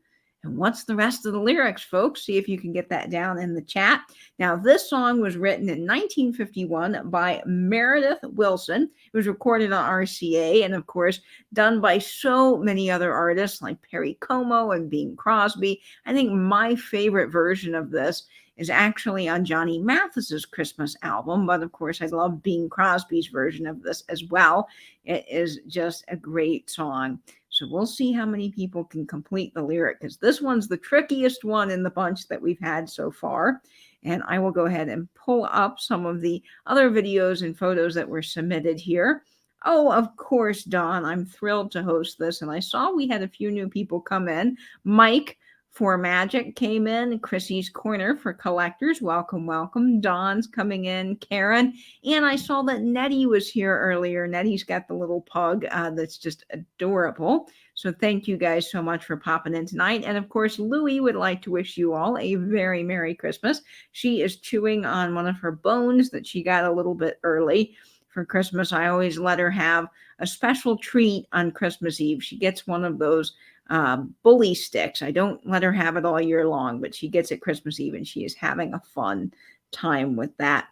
And what's the rest of the lyrics, folks? See if you can get that down in the chat. Now, this song was written in 1951 by Meredith Wilson. It was recorded on RCA and, of course, done by so many other artists like Perry Como and Bing Crosby. I think my favorite version of this is actually on Johnny Mathis's Christmas album, but of course, I love Bing Crosby's version of this as well. It is just a great song. So we'll see how many people can complete the lyric because this one's the trickiest one in the bunch that we've had so far. And I will go ahead and pull up some of the other videos and photos that were submitted here. Oh, of course, Dawn, I'm thrilled to host this. And I saw we had a few new people come in. Mike for Magic came in. Chrissy's Corner for Collectors. Welcome, welcome. Dawn's coming in. Karen. And I saw that Nettie was here earlier. Nettie's got the little pug that's just adorable. So thank you guys so much for popping in tonight. And of course, Louie would like to wish you all a very Merry Christmas. She is chewing on one of her bones that she got a little bit early. For Christmas, I always let her have a special treat on Christmas Eve. She gets one of those bully sticks. I don't let her have it all year long, but she gets it Christmas Eve and she is having a fun time with that.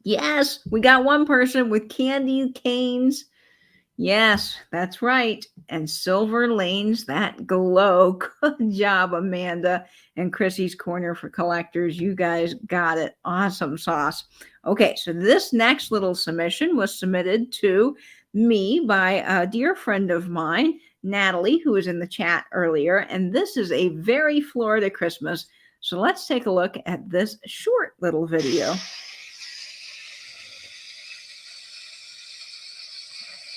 Yes, we got one person with candy canes. Yes, that's right. And silver lanes that glow. Good job, Amanda and Chrissy's Corner for Collectors. You guys got it. Awesome sauce. Okay, so this next little submission was submitted to me by a dear friend of mine, Natalie, who was in the chat earlier. And this is a very Florida Christmas. So let's take a look at this short little video.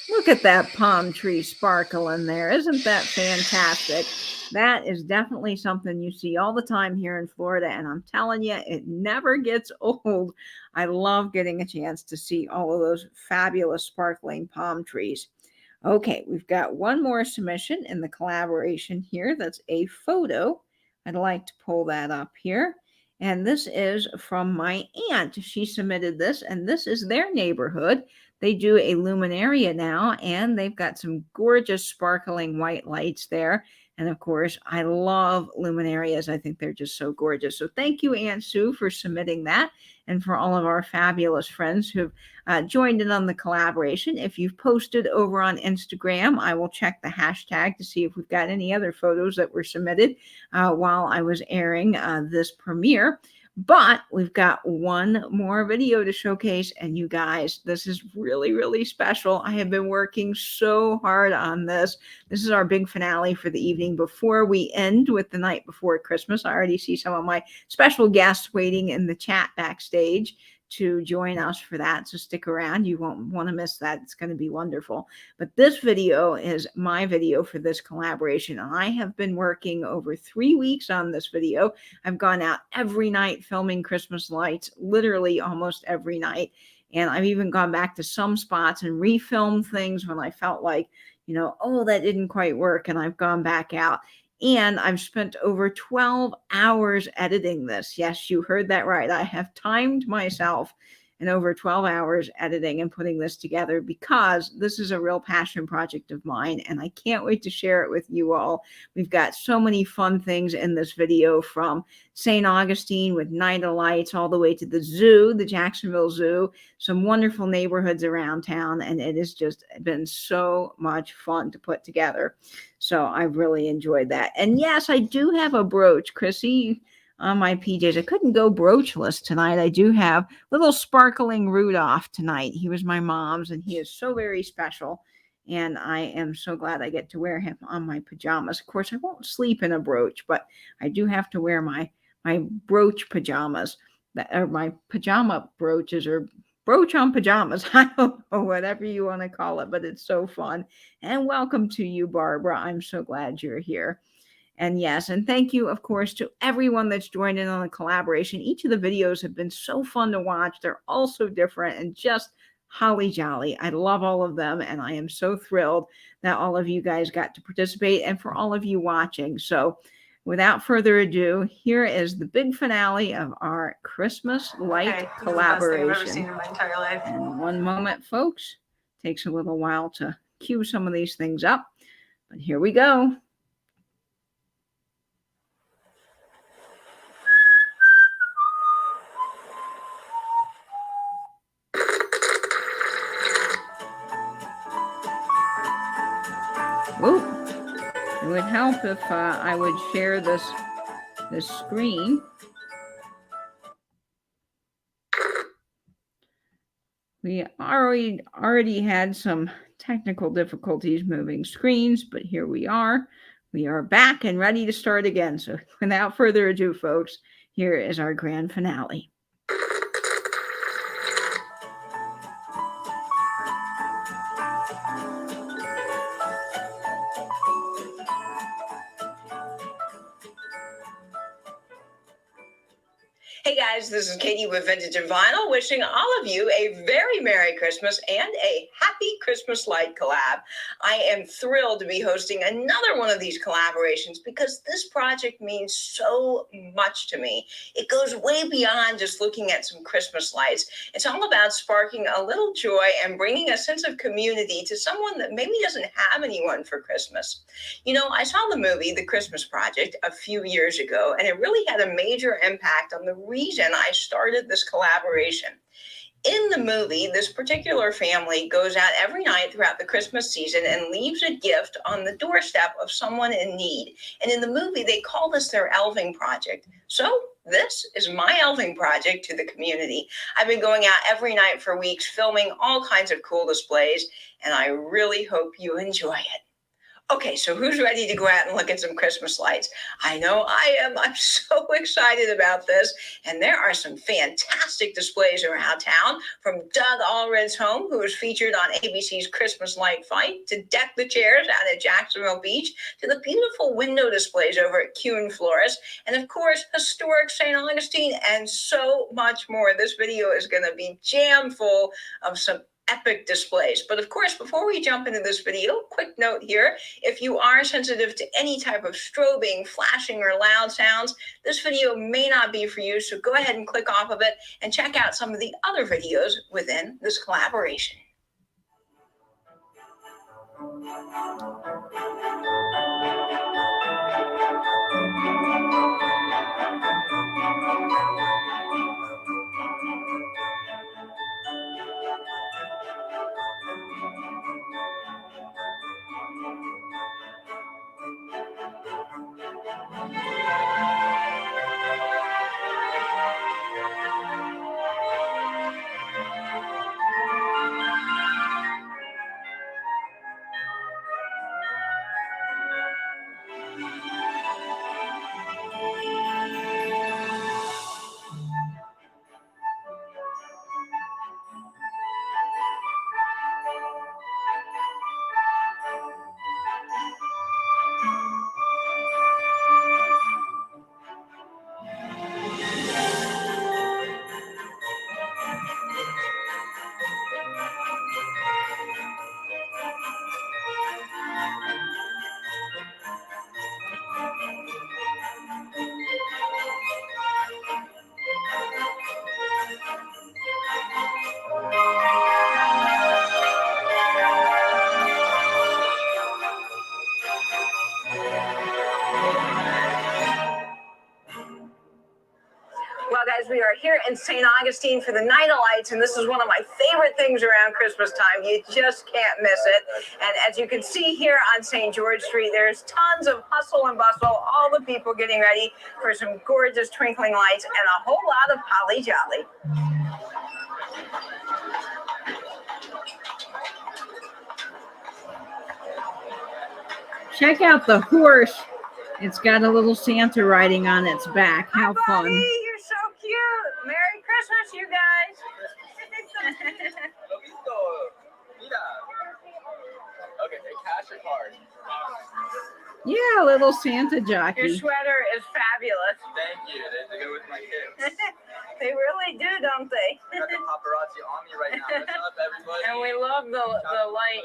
Look at that palm tree sparkle in there. Isn't that fantastic? That is definitely something you see all the time here in Florida. And I'm telling you, it never gets old. I love getting a chance to see all of those fabulous sparkling palm trees. Okay, we've got one more submission in the collaboration here. That's a photo. I'd like to pull that up here. And this is from my aunt. She submitted this, and this is their neighborhood. They do a luminaria now, and they've got some gorgeous sparkling white lights there. And of course, I love luminarias. I think they're just so gorgeous. So thank you, Aunt Sue, for submitting that, and for all of our fabulous friends who've joined in on the collaboration. If you've posted over on Instagram, I will check the hashtag to see if we've got any other photos that were submitted while I was airing this premiere. But we've got one more video to showcase, and you guys, this is really, really special. I have been working so hard on this. This is our big finale for the evening before we end with the night before Christmas. I already see some of my special guests waiting in the chat backstage to join us for that. So stick around. You won't want to miss that. It's going to be wonderful. But this video is my video for this collaboration. I have been working over 3 weeks on this video. I've gone out every night filming Christmas lights, literally almost every night. And I've even gone back to some spots and refilmed things when I felt like, oh, that didn't quite work. And I've gone back out. And I've spent over 12 hours editing this. Yes, you heard that right. I have timed myself in over 12 hours editing and putting this together because this is a real passion project of mine, and I can't wait to share it with you all. We've got so many fun things in this video, from St. Augustine with Night of Lights all the way to the zoo, the Jacksonville Zoo, some wonderful neighborhoods around town, and it has just been so much fun to put together. So I really enjoyed that. And yes, I do have a brooch, Chrissy, on my PJs. I couldn't go broochless tonight. I do have little sparkling Rudolph tonight. He was my mom's, and he is so very special. And I am so glad I get to wear him on my pajamas. Of course, I won't sleep in a brooch, but I do have to wear my brooch pajamas, or my pajama brooches, or brooch on pajamas. I don't know, whatever you want to call it, but it's so fun. And welcome to you, Barbara. I'm so glad you're here. And yes, and thank you, of course, to everyone that's joined in on the collaboration. Each of the videos have been so fun to watch. They're all so different and just holly jolly. I love all of them, and I am so thrilled that all of you guys got to participate, and for all of you watching. So without further ado, here is the big finale of our Christmas light collaboration. This is the best thing I've ever seen in my entire life. And one moment, folks. Takes a little while to cue some of these things up, but here we go. Whoa. It would help if I would share this screen. We already had some technical difficulties moving screens, but here we are. We are back and ready to start again. So without further ado, folks, here is our grand finale. Hey guys, this is Katie with Vintage and Vinyl, wishing all of you a very Merry Christmas and a Happy Christmas Light collab. I am thrilled to be hosting another one of these collaborations because this project means so much to me. It goes way beyond just looking at some Christmas lights. It's all about sparking a little joy and bringing a sense of community to someone that maybe doesn't have anyone for Christmas. You know, I saw the movie The Christmas Project a few years ago, and it really had a major impact on the reason I started this collaboration. In the movie, this particular family goes out every night throughout the Christmas season and leaves a gift on the doorstep of someone in need. And in the movie, they call this their elving project. So this is my elving project to the community. I've been going out every night for weeks, filming all kinds of cool displays, and I really hope you enjoy it. Okay, so who's ready to go out and look at some Christmas lights? I know I am. I'm so excited about this. And there are some fantastic displays around town, from Doug Allred's home, who was featured on ABC's Christmas Light Fight, to Deck the Chairs out at Jacksonville Beach, to the beautiful window displays over at Kuhn Florist, and of course, historic St. Augustine, and so much more. This video is going to be jam full of some epic displays. But of course, before we jump into this video, quick note here: if you are sensitive to any type of strobing, flashing, or loud sounds, this video may not be for you, so go ahead and click off of it and check out some of the other videos within this collaboration. Well, guys, we are here in St. Augustine for the Night of Lights, and this is one of my favorite things around Christmas time. You just can't miss it. And as you can see here on St. George Street, there's tons of hustle and bustle, all the people getting ready for some gorgeous twinkling lights and a whole lot of holly jolly. Check out the horse. It's got a little Santa riding on its back. How Hi, fun. Buddy, you're so cute. Merry Christmas, you guys. Okay, cash or card? Yeah, little Santa Your jockey. sweater is fabulous. Thank you. They go with my kids. They really do, don't they? I got the paparazzi on me right now. What's up, everybody? And we love the light.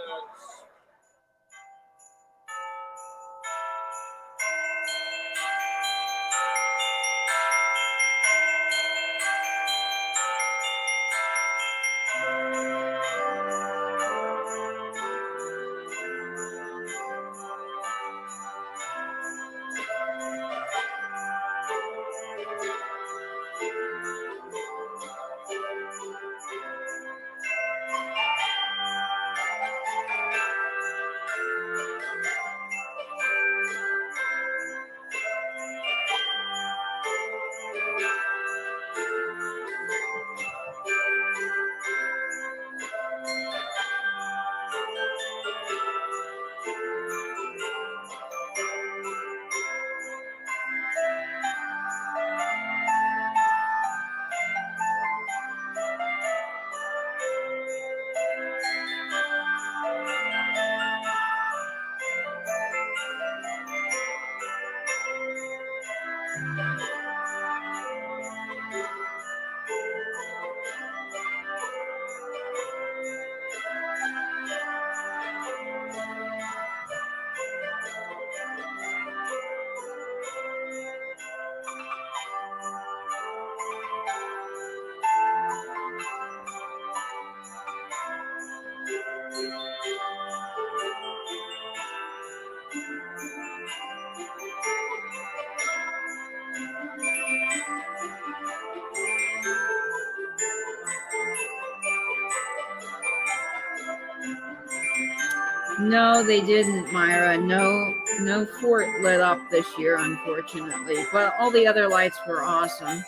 No, they didn't, Myra. No fort lit up this year, unfortunately. But all the other lights were awesome.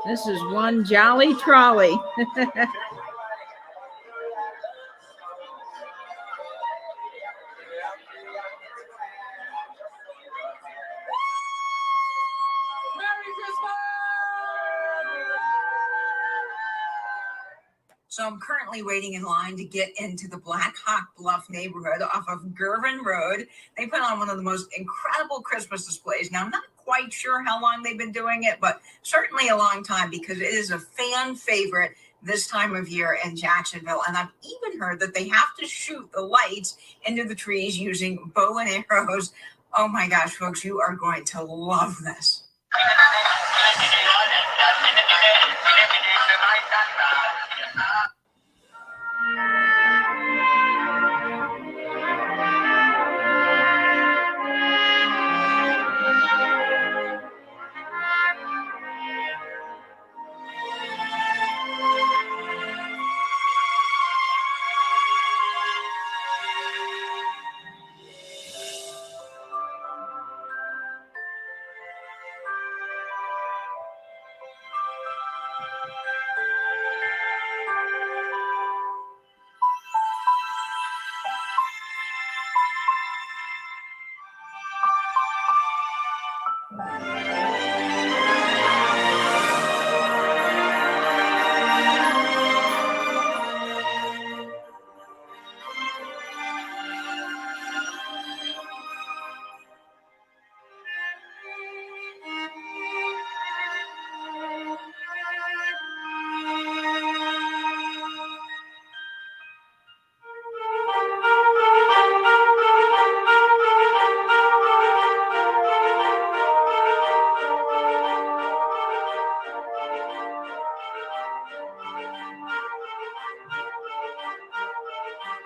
This is one jolly trolley. So I'm currently waiting in line to get into the Black Hawk Bluff neighborhood off of Girvan Road. They put on one of the most incredible Christmas displays. Now, I'm not quite sure how long they've been doing it, but certainly a long time because it is a fan favorite this time of year in Jacksonville. And I've even heard that they have to shoot the lights into the trees using bow and arrows. Oh my gosh, folks, you are going to love this.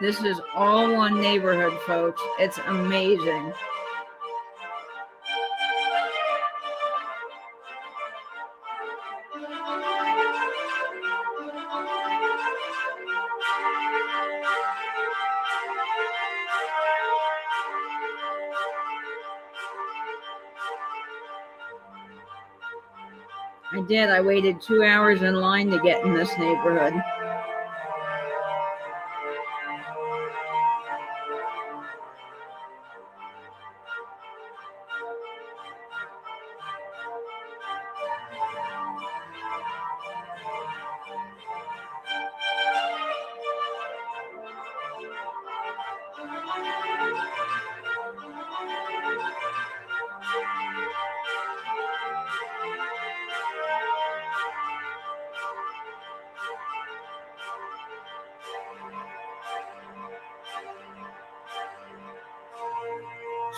This is all one neighborhood, folks. It's amazing. I did. I waited 2 hours in line to get in this neighborhood.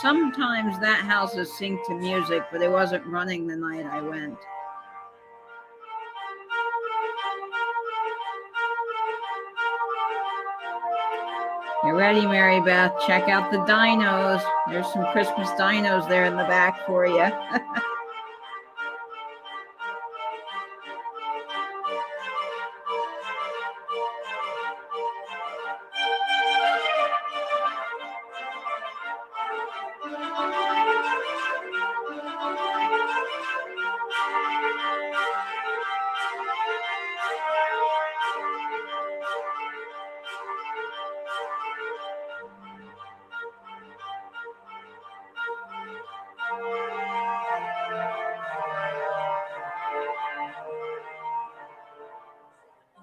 Sometimes that house is synced to music, but it wasn't running the night I went. You ready, Mary Beth? Check out the dinos. There's some Christmas dinos there in the back for you.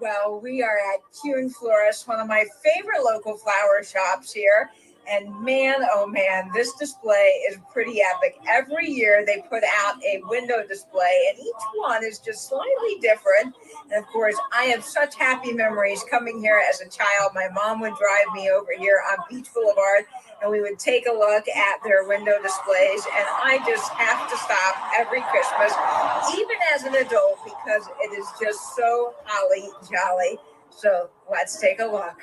Well, we are at Q & Florist, one of my favorite local flower shops here. And man, oh man, this display is pretty epic. Every year they put out a window display and each one is just slightly different. And of course, I have such happy memories coming here as a child. My mom would drive me over here on Beach Boulevard and we would take a look at their window displays. And I just have to stop every Christmas, even as an adult, because it is just so holly jolly. So let's take a look.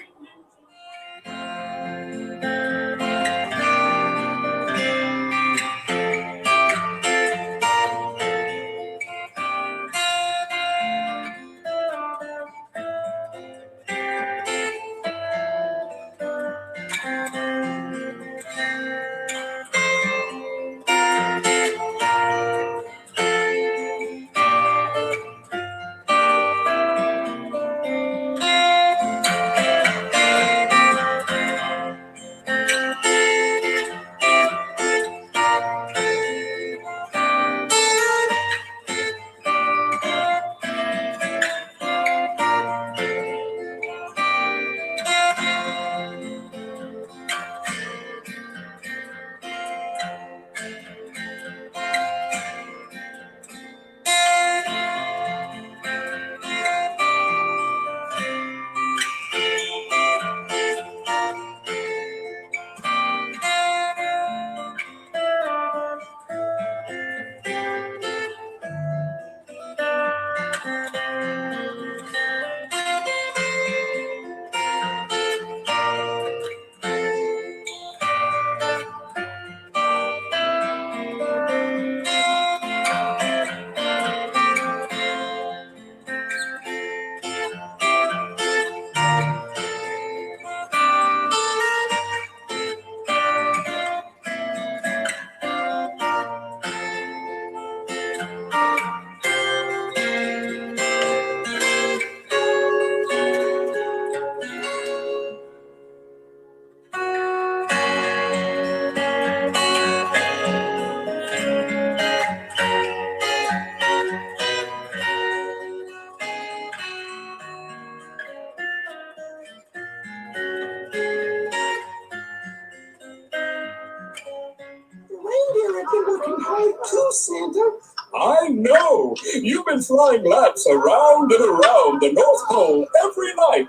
Santa. I know. You've been flying laps around and around the North Pole every night.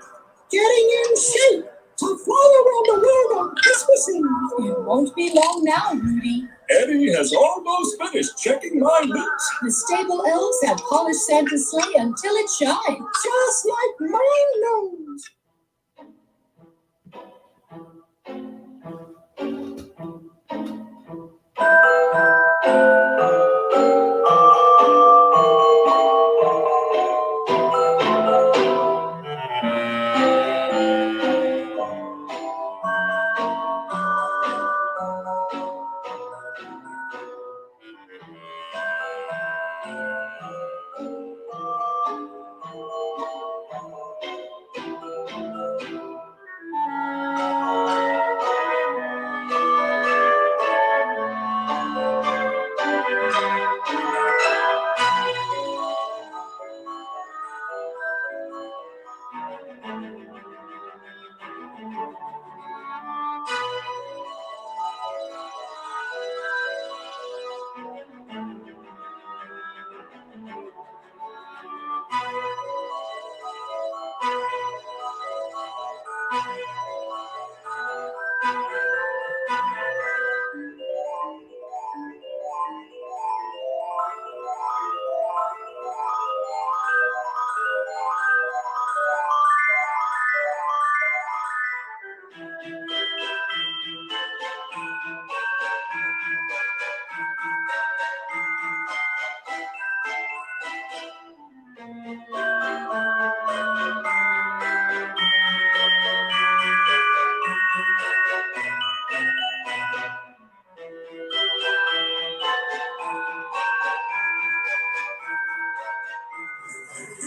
Getting in shape to fly around the world on Christmas Eve. It won't be long now, Rudy. Eddie has almost finished checking my boots. The stable elves have polished Santa's sleigh until it shines, just like mine knows.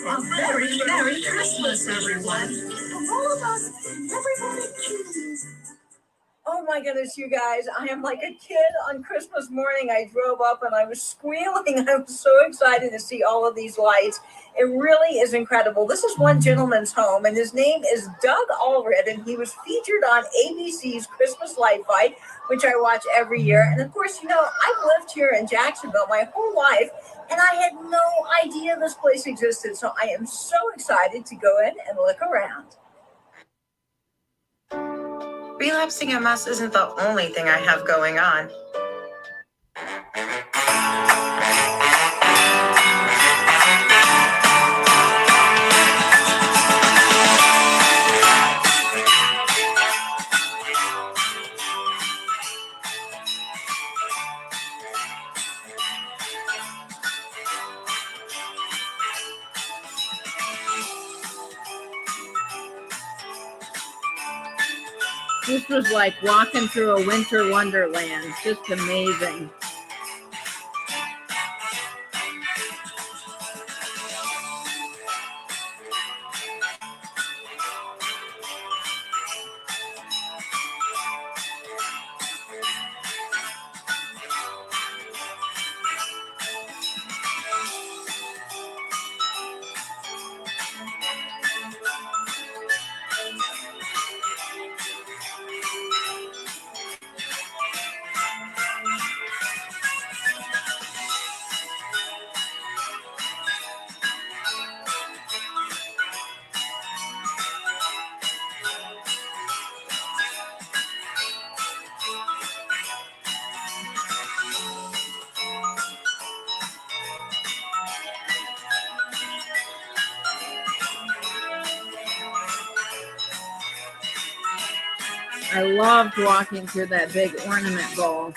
A very Merry Christmas, everyone. From all of us, everybody chooses. Oh my goodness, you guys. I am like a kid on Christmas morning. I drove up and I was squealing. I was so excited to see all of these lights. It really is incredible. This is one gentleman's home, and his name is Doug Allred, and he was featured on ABC's Christmas Light Fight, which I watch every year. And of course, you know, I've lived here in Jacksonville my whole life, and I had no idea this place existed. So I am so excited to go in and look around. Relapsing MS isn't the only thing I have going on. This was like walking through a winter wonderland. Just amazing. I loved walking through that big ornament ball.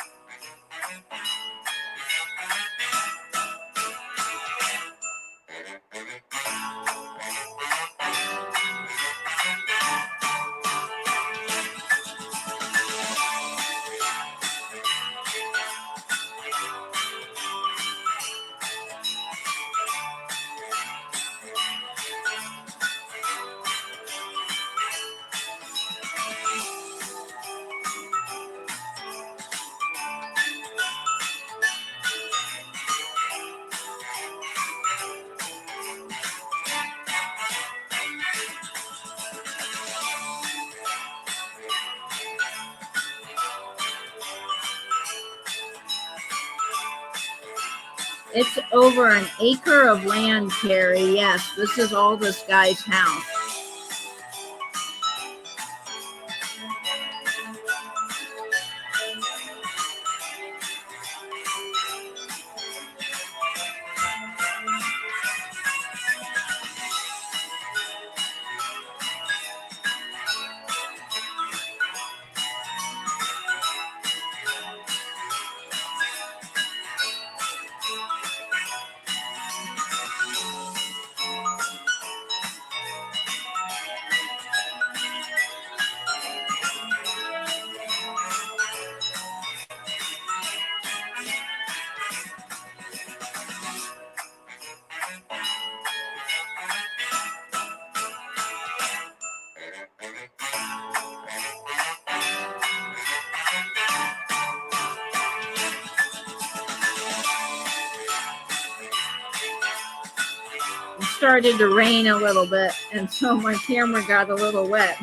It's over an acre of land, Carrie. Yes, this is all this guy's house. It started to rain a little bit, and so my camera got a little wet.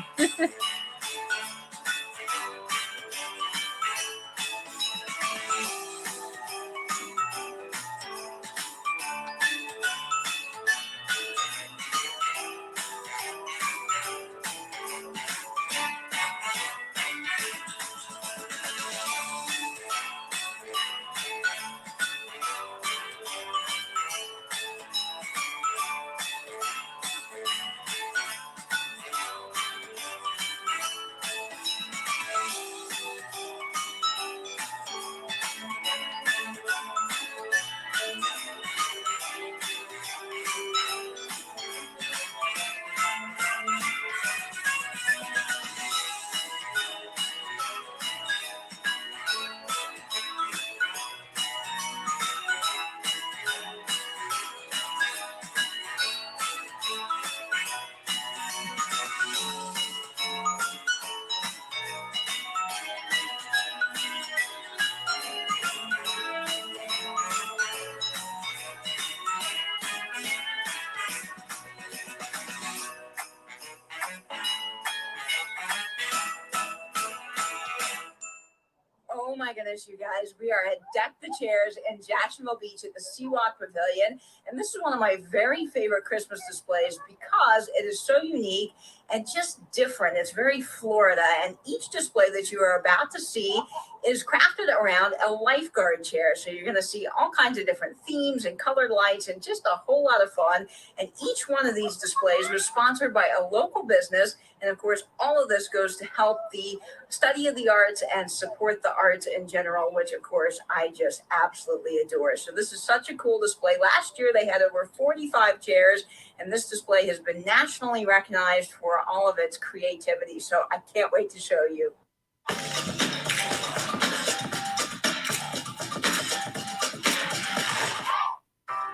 Oh my goodness, you guys, we are at Deck the Chairs in Jacksonville Beach at the Seawalk Pavilion. And this is one of my very favorite Christmas displays because it is so unique and just different. It's very Florida. And each display that you are about to see is crafted around a lifeguard chair. So you're going to see all kinds of different themes and colored lights and just a whole lot of fun. And each one of these displays was sponsored by a local business. And of course, all of this goes to help the study of the arts and support the arts in general, which of course I just absolutely adore. So this is such a cool display. Last year they had over 45 chairs, and this display has been nationally recognized for all of its creativity. So I can't wait to show you.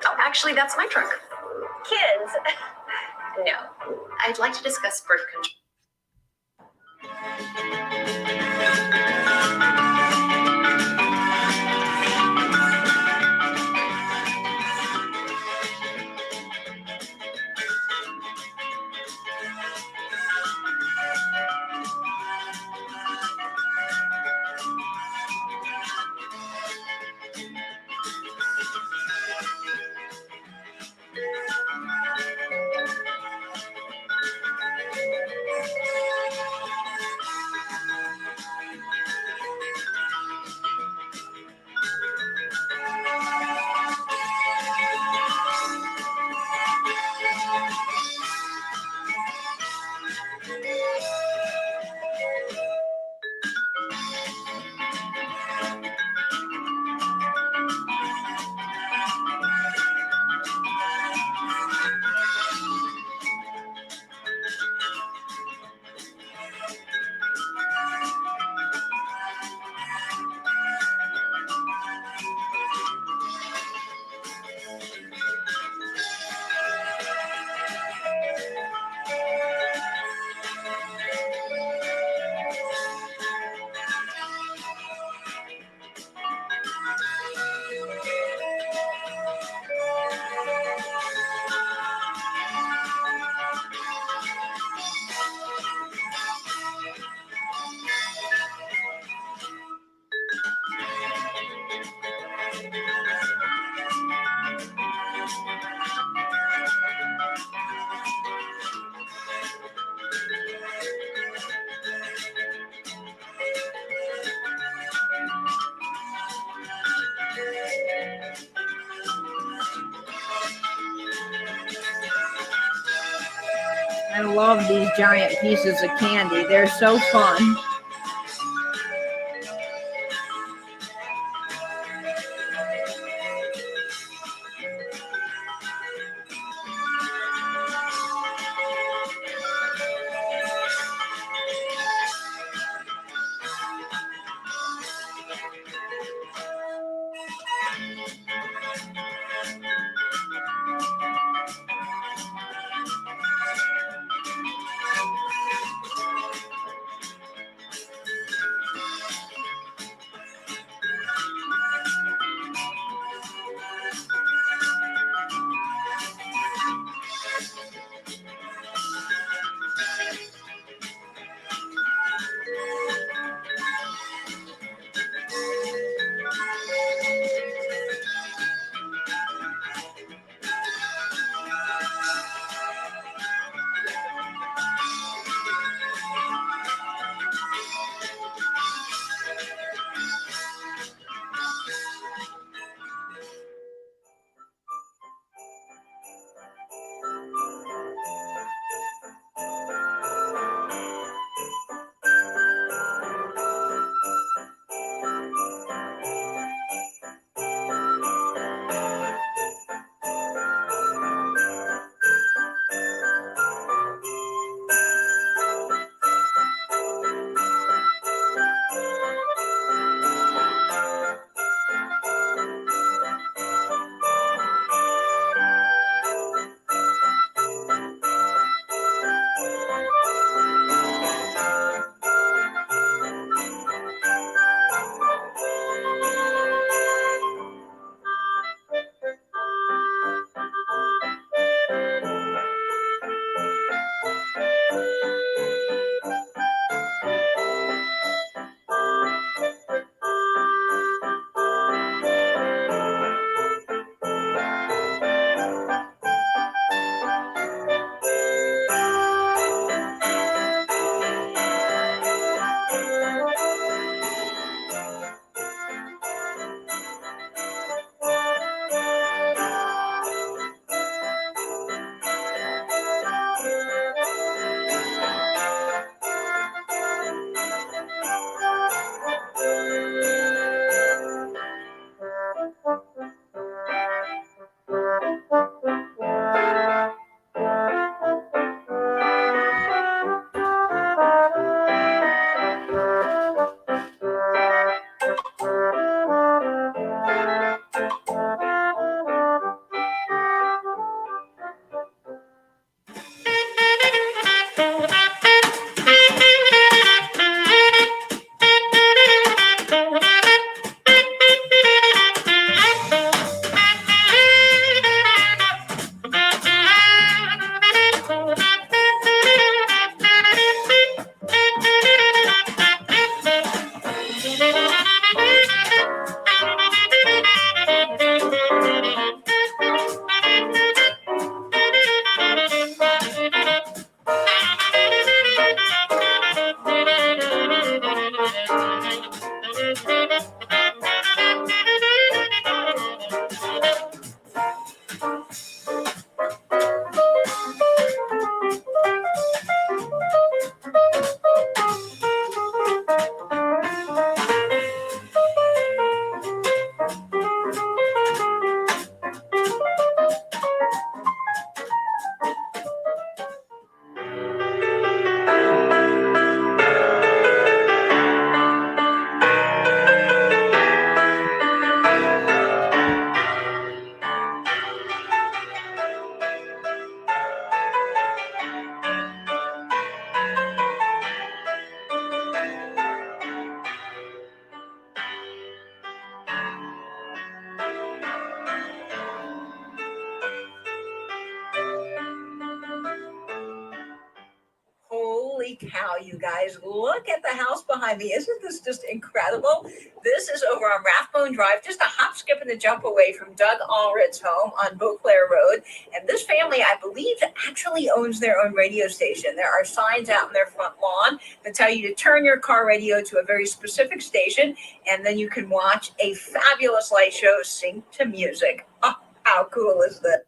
Oh, actually, that's my trunk. Kids? No. I'd like to discuss birth control. I love these giant pieces of candy. They're so fun. Holy cow, you guys, look at the house behind me. Isn't this just incredible? This is over on Rathbone Drive, just a hop, skip, and a jump away from Doug Allred's home on Beauclair Road. And this family, I believe, actually owns their own radio station. There are signs out in their front lawn that tell you to turn your car radio to a very specific station, and then you can watch a fabulous light show sync to music. Oh, how cool is that?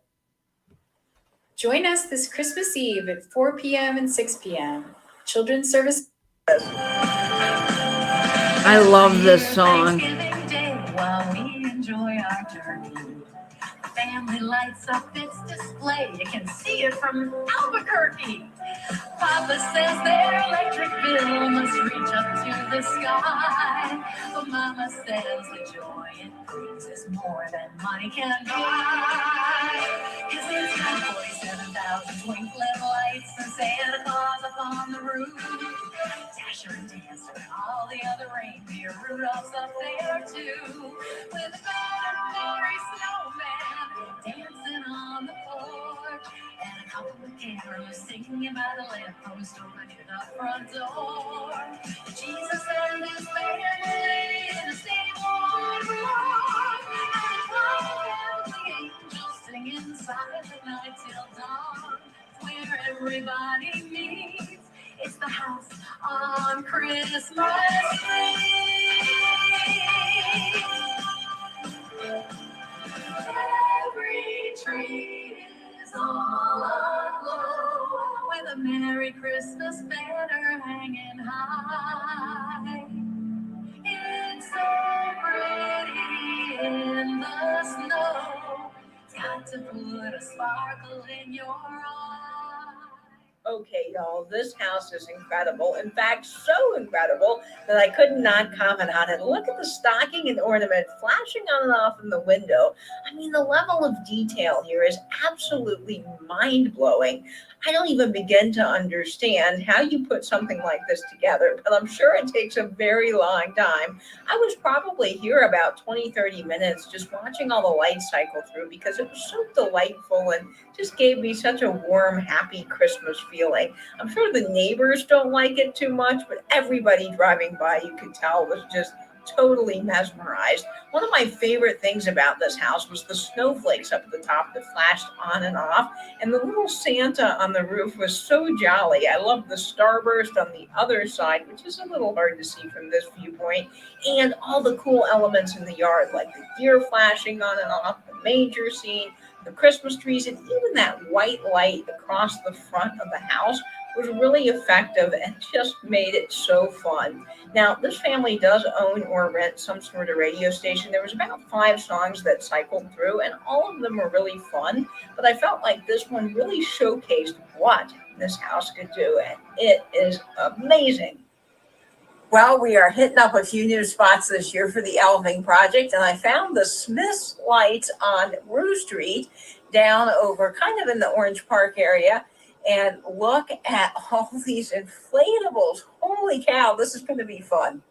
Join us this Christmas Eve at 4 p.m. and 6 p.m. Children's Service. I love this song. While we enjoy our turkey, the family lights up its display. You can see it from Albuquerque. Papa says their electric bill must reach up to the sky, but Mama says the joy it brings is more than money can buy. 'Cause it's got 47,000 twinkling lights and Santa Claus up on the roof, Dasher and Dancer and all the other reindeer, Rudolph's up there too, with a merry snowman dancing on the porch, and a couple of carolers singing by the lamppost over near the front door. Jesus and his family in a stable on the lawn, and the choir of the angels singing silent night till dawn, where everybody meets. It's the house on Christmas Eve. Every tree is all aglow with a Merry Christmas banner hanging high. It's so pretty in the snow. It's got to put a sparkle in your eye. Okay, y'all, this house is incredible. In fact, so incredible that I could not comment on it. Look at the stocking and ornament flashing on and off in the window. I mean, the level of detail here is absolutely mind-blowing. I don't even begin to understand how you put something like this together, but I'm sure it takes a very long time. I was probably here about 20-30 minutes just watching all the lights cycle through because it was so delightful and just gave me such a warm, happy Christmas feeling. I'm sure the neighbors don't like it too much, but everybody driving by, you could tell, was just totally mesmerized. One of my favorite things about this house was the snowflakes up at the top that flashed on and off, and the little Santa on the roof was so jolly. I love the starburst on the other side, which is a little hard to see from this viewpoint, and all the cool elements in the yard, like the deer flashing on and off, the manger scene, the Christmas trees, and even that white light across the front of the house was really effective and just made it so fun. Now, this family does own or rent some sort of radio station. There was about 5 songs that cycled through, and all of them were really fun, but I felt like this one really showcased what this house could do, and it is amazing. Well, we are hitting up a few new spots this year for the Elving Project, and I found the Smith's lights on Rue Street down over kind of in the Orange Park area. And look at all these inflatables. Holy cow, this is going to be fun.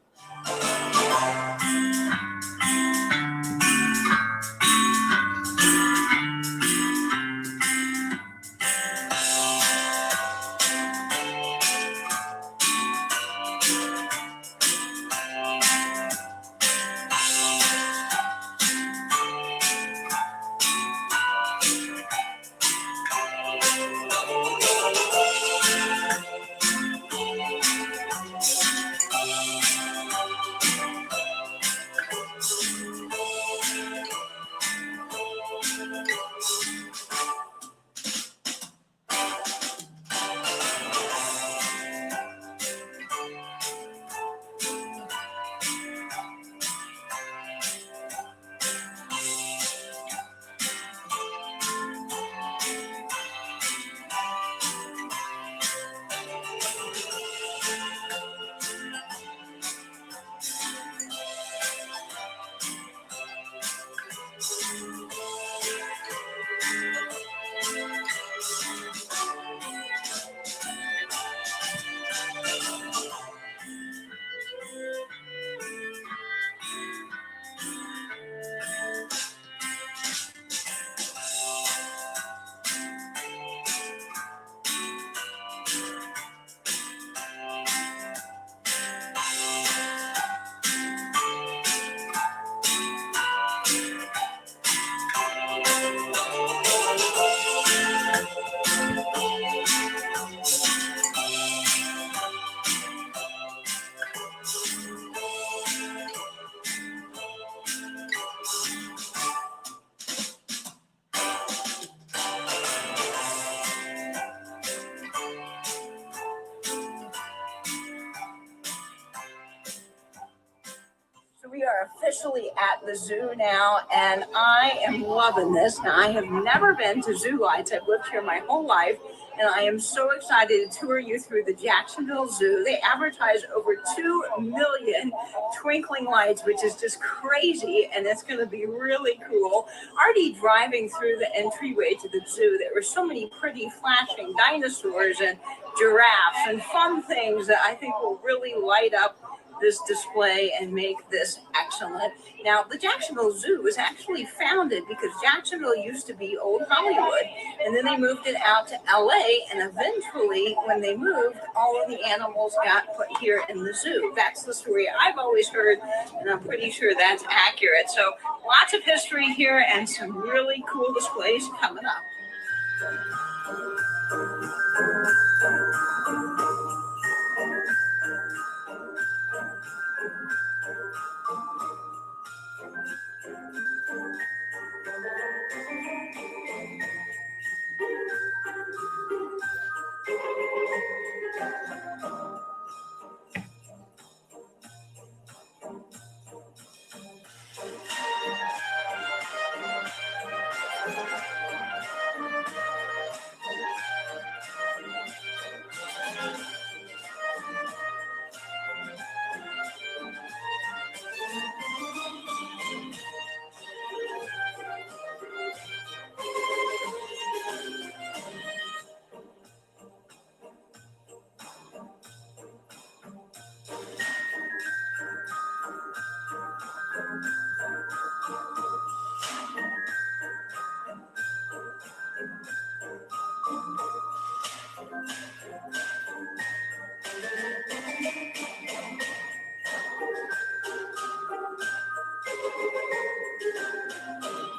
we are officially at the zoo now, and I am loving this. Now, I have never been to Zoo Lights. I've lived here my whole life, and I am so excited to tour you through the Jacksonville Zoo. They advertise over 2 million twinkling lights, which is just crazy, and it's going to be really cool. Already driving through the entryway to the zoo, there were so many pretty flashing dinosaurs and giraffes and fun things that I think will really light up this display and make this excellent. Now, the Jacksonville Zoo was actually founded because Jacksonville used to be old Hollywood, and then they moved it out to LA, and eventually when they moved, all of the animals got put here in the zoo. That's the story I've always heard, and I'm pretty sure that's accurate. So lots of history here and some really cool displays coming up.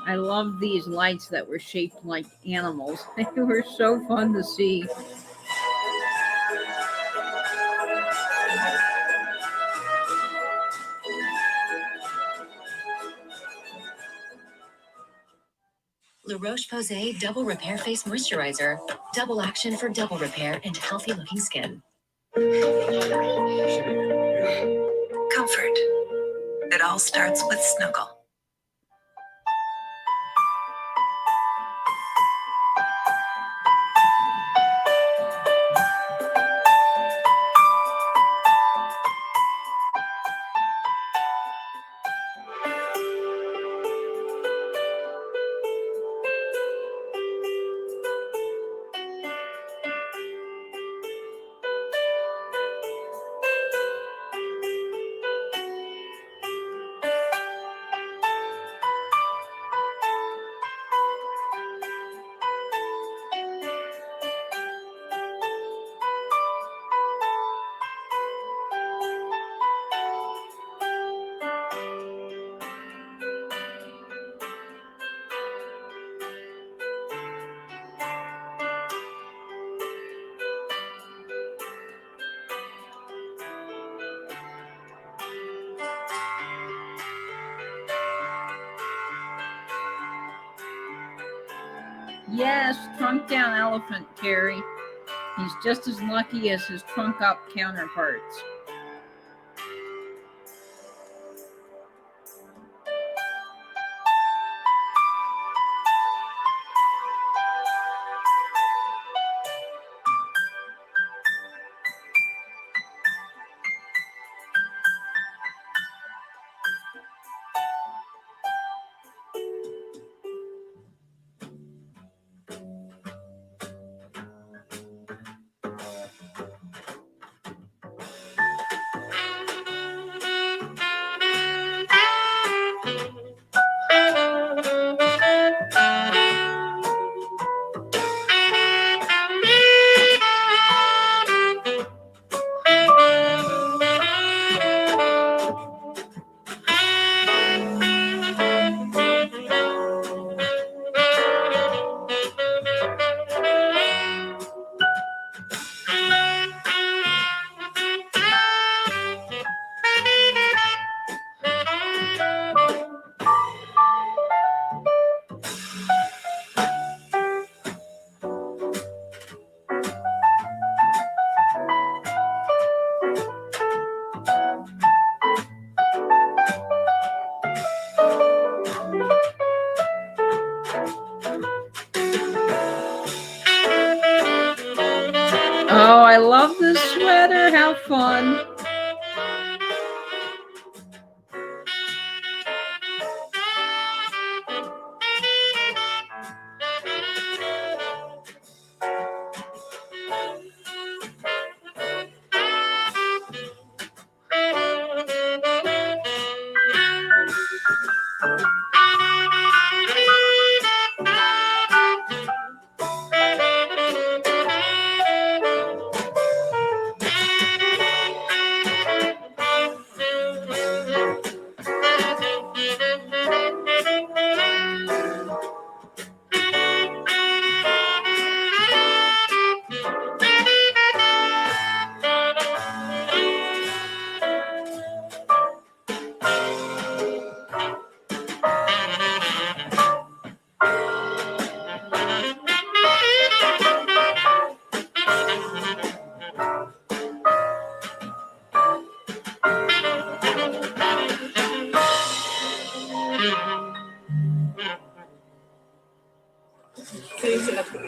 I love these lights that were shaped like animals. They were so fun to see. La Roche-Posay Double Repair Face Moisturizer. Double action for double repair and healthy looking skin. Comfort. It all starts with Snuggle. Yes, trunk down elephant, Carrie. He's just as lucky as his trunk up counterparts. sweater. How fun.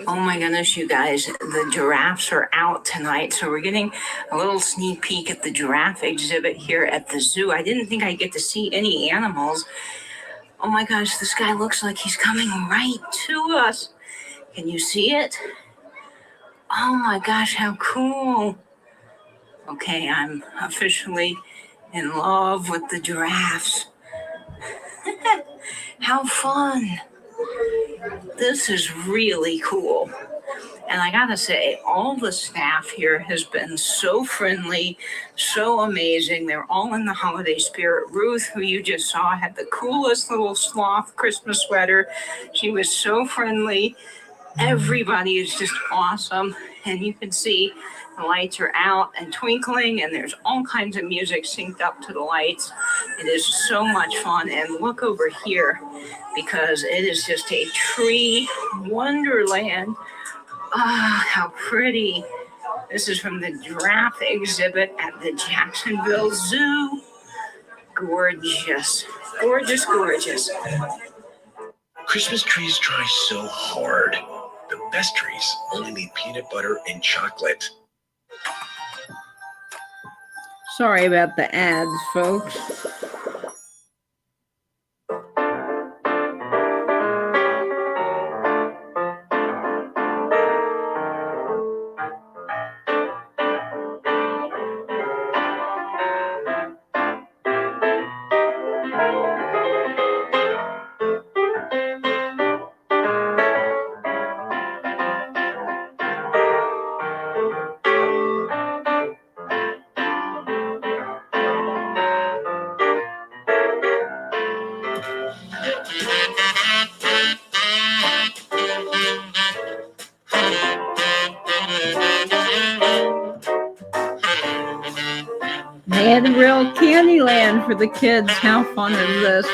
Oh my goodness, you guys, the giraffes are out tonight. So we're getting a little sneak peek at the giraffe exhibit here at the zoo. I didn't think I'd get to see any animals. Oh my gosh, this guy looks like he's coming right to us. Can you see it? Oh my gosh, how cool. Okay, I'm officially in love with the giraffes. How fun. This is really cool. And I gotta say, all the staff here has been so friendly, so amazing. They're all in the holiday spirit. Ruth, who you just saw, had the coolest little sloth Christmas sweater. She was so friendly. Everybody is just awesome. And you can see the lights are out and twinkling, and there's all kinds of music synced up to the lights. It is so much fun. And look over here, because it is just a tree wonderland. Ah, how pretty. This is from the giraffe exhibit at the Jacksonville Zoo. Gorgeous, gorgeous, gorgeous. Christmas trees try so hard. The best trees only need peanut butter and chocolate. Sorry about the ads, folks. They had a real Candyland for the kids. How fun is this?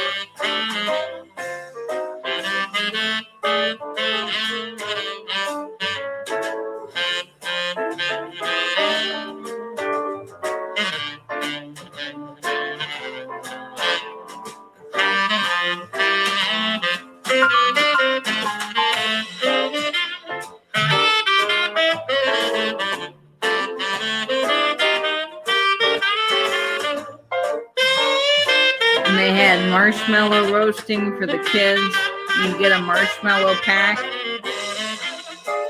And they had marshmallow roasting for the kids. You get a marshmallow pack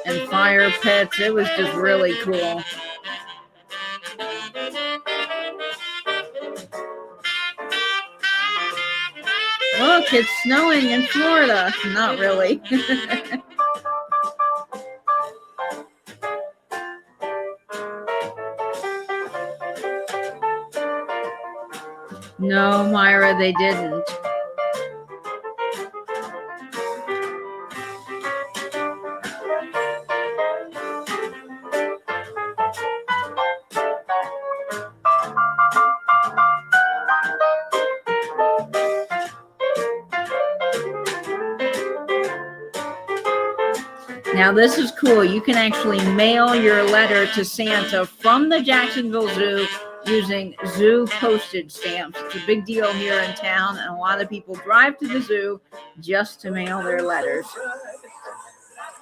and fire pits. It was just really cool. Look, it's snowing in Florida. Not really. No, Myra, they didn't. Now this is cool. You can actually mail your letter to Santa from the Jacksonville Zoo using zoo postage stamps. It's a big deal here in town, and a lot of people drive to the zoo just to mail their letters.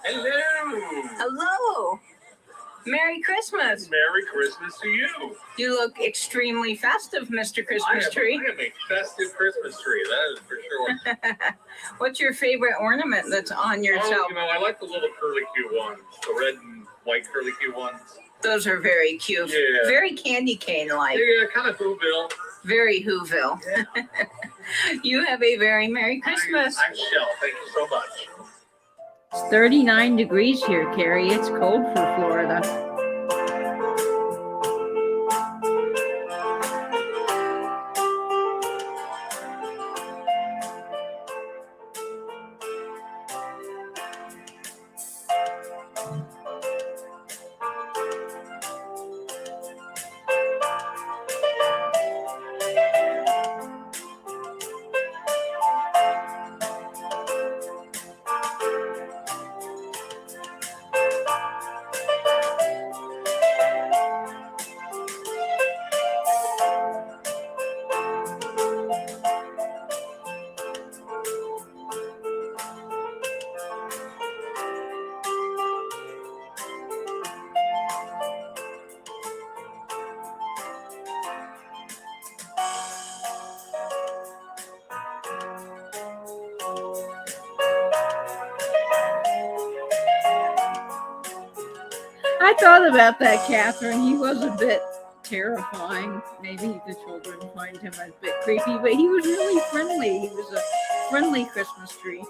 Hello. Hello. Merry Christmas. Merry Christmas to you. You look extremely festive, Mr. Christmas Tree. I am a festive Christmas tree, that is for sure. What's your favorite ornament that's on your Oh, shelf? you know, I like the little curly Q ones, the red and white curly Q ones. Those are very cute. Yeah. Very candy cane-like. Yeah, kind of Whoville. Very Whoville. Yeah. You have a very Merry Christmas. I shall. Thank you so much. It's 39 degrees here, Carrie. It's cold for Florida. I thought about that, Catherine. He was a bit terrifying. Maybe the children find him a bit creepy, but he was really friendly. He was a friendly Christmas tree.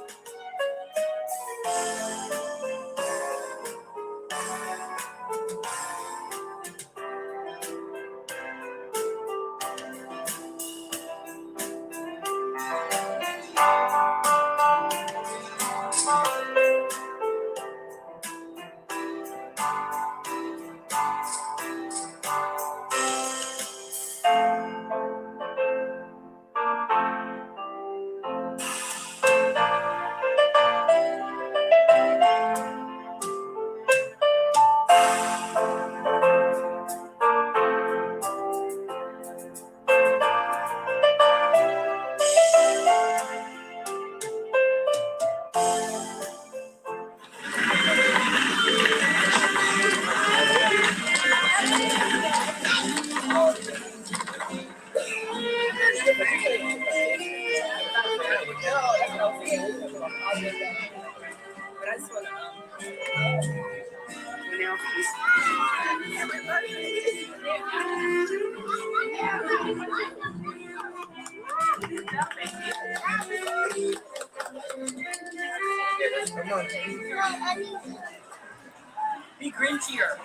Be grinchier.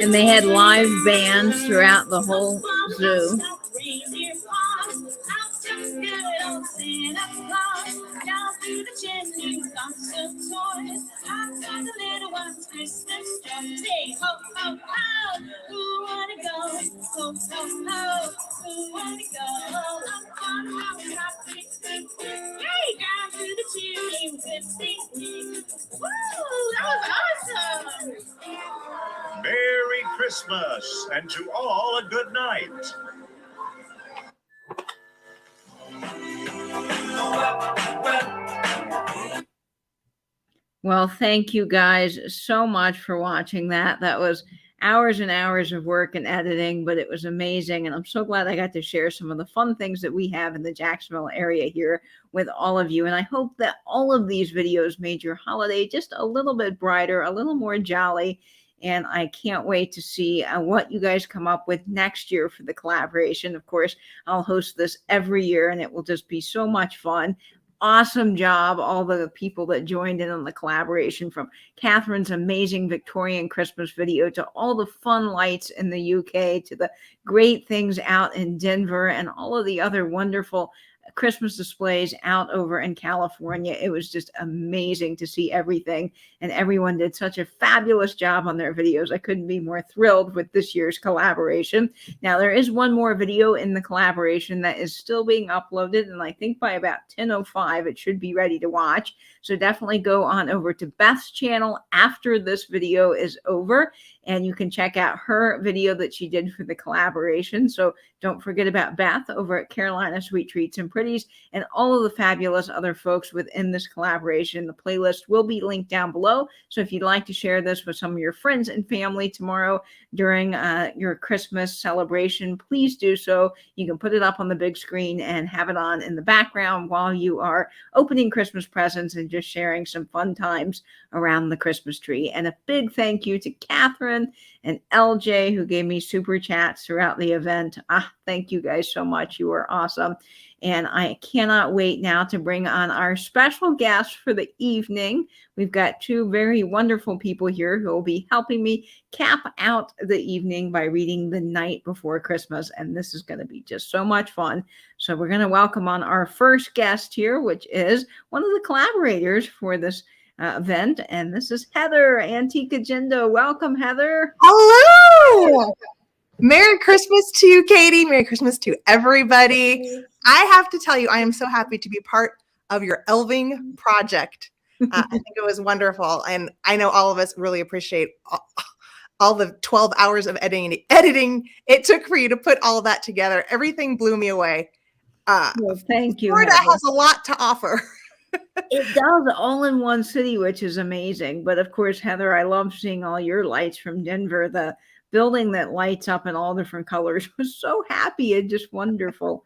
And they had live bands throughout the whole zoo. Merry Christmas, and to all a good night. Well, thank you guys so much for watching that. That was hours and hours of work and editing, but it was amazing. And I'm so glad I got to share some of the fun things that we have in the Jacksonville area here with all of you. And I hope that all of these videos made your holiday just a little bit brighter, a little more jolly. And I can't wait to see what you guys come up with next year for the collaboration. Of course, I'll host this every year, and it will just be so much fun. Awesome job, all the people that joined in on the collaboration, from Catherine's amazing Victorian Christmas video to all the fun lights in the UK to the great things out in Denver and all of the other wonderful Christmas displays out over in California. It was just amazing to see everything, and everyone did such a fabulous job on their videos. I couldn't be more thrilled with this year's collaboration. Now, there is one more video in the collaboration that is still being uploaded, and I think by about 10:05 it should be ready to watch. So definitely go on over to Beth's channel after this video is over and you can check out her video that she did for the collaboration. So don't forget about Beth over at Carolina Sweet Treats and Pretties and all of the fabulous other folks within this collaboration. The playlist will be linked down below. So if you'd like to share this with some of your friends and family tomorrow during your Christmas celebration, please do so. You can put it up on the big screen and have it on in the background while you are opening Christmas presents and just sharing some fun times around the Christmas tree. And a big thank you to Catherine and LJ, who gave me super chats throughout the event. Thank you guys so much. You were awesome. And I cannot wait now to bring on our special guest for the evening. We've got two very wonderful people here who will be helping me cap out the evening by reading The Night Before Christmas. And this is going to be just so much fun. So we're going to welcome on our first guest here, which is one of the collaborators for this event. And this is Heather Antique Agenda. Welcome, Heather. Hello. Merry Christmas to you, Katie. Merry Christmas to everybody. I have to tell you, I am so happy to be part of your Elving project. I think it was wonderful. And I know all of us really appreciate all the 12 hours of editing it took for you to put all of that together. Everything blew me away. Well, thank you. Florida Heather has a lot to offer. It does, all in one city, which is amazing. But of course, Heather, I love seeing all your lights from Denver. The building that lights up in all different colors was so happy and just wonderful.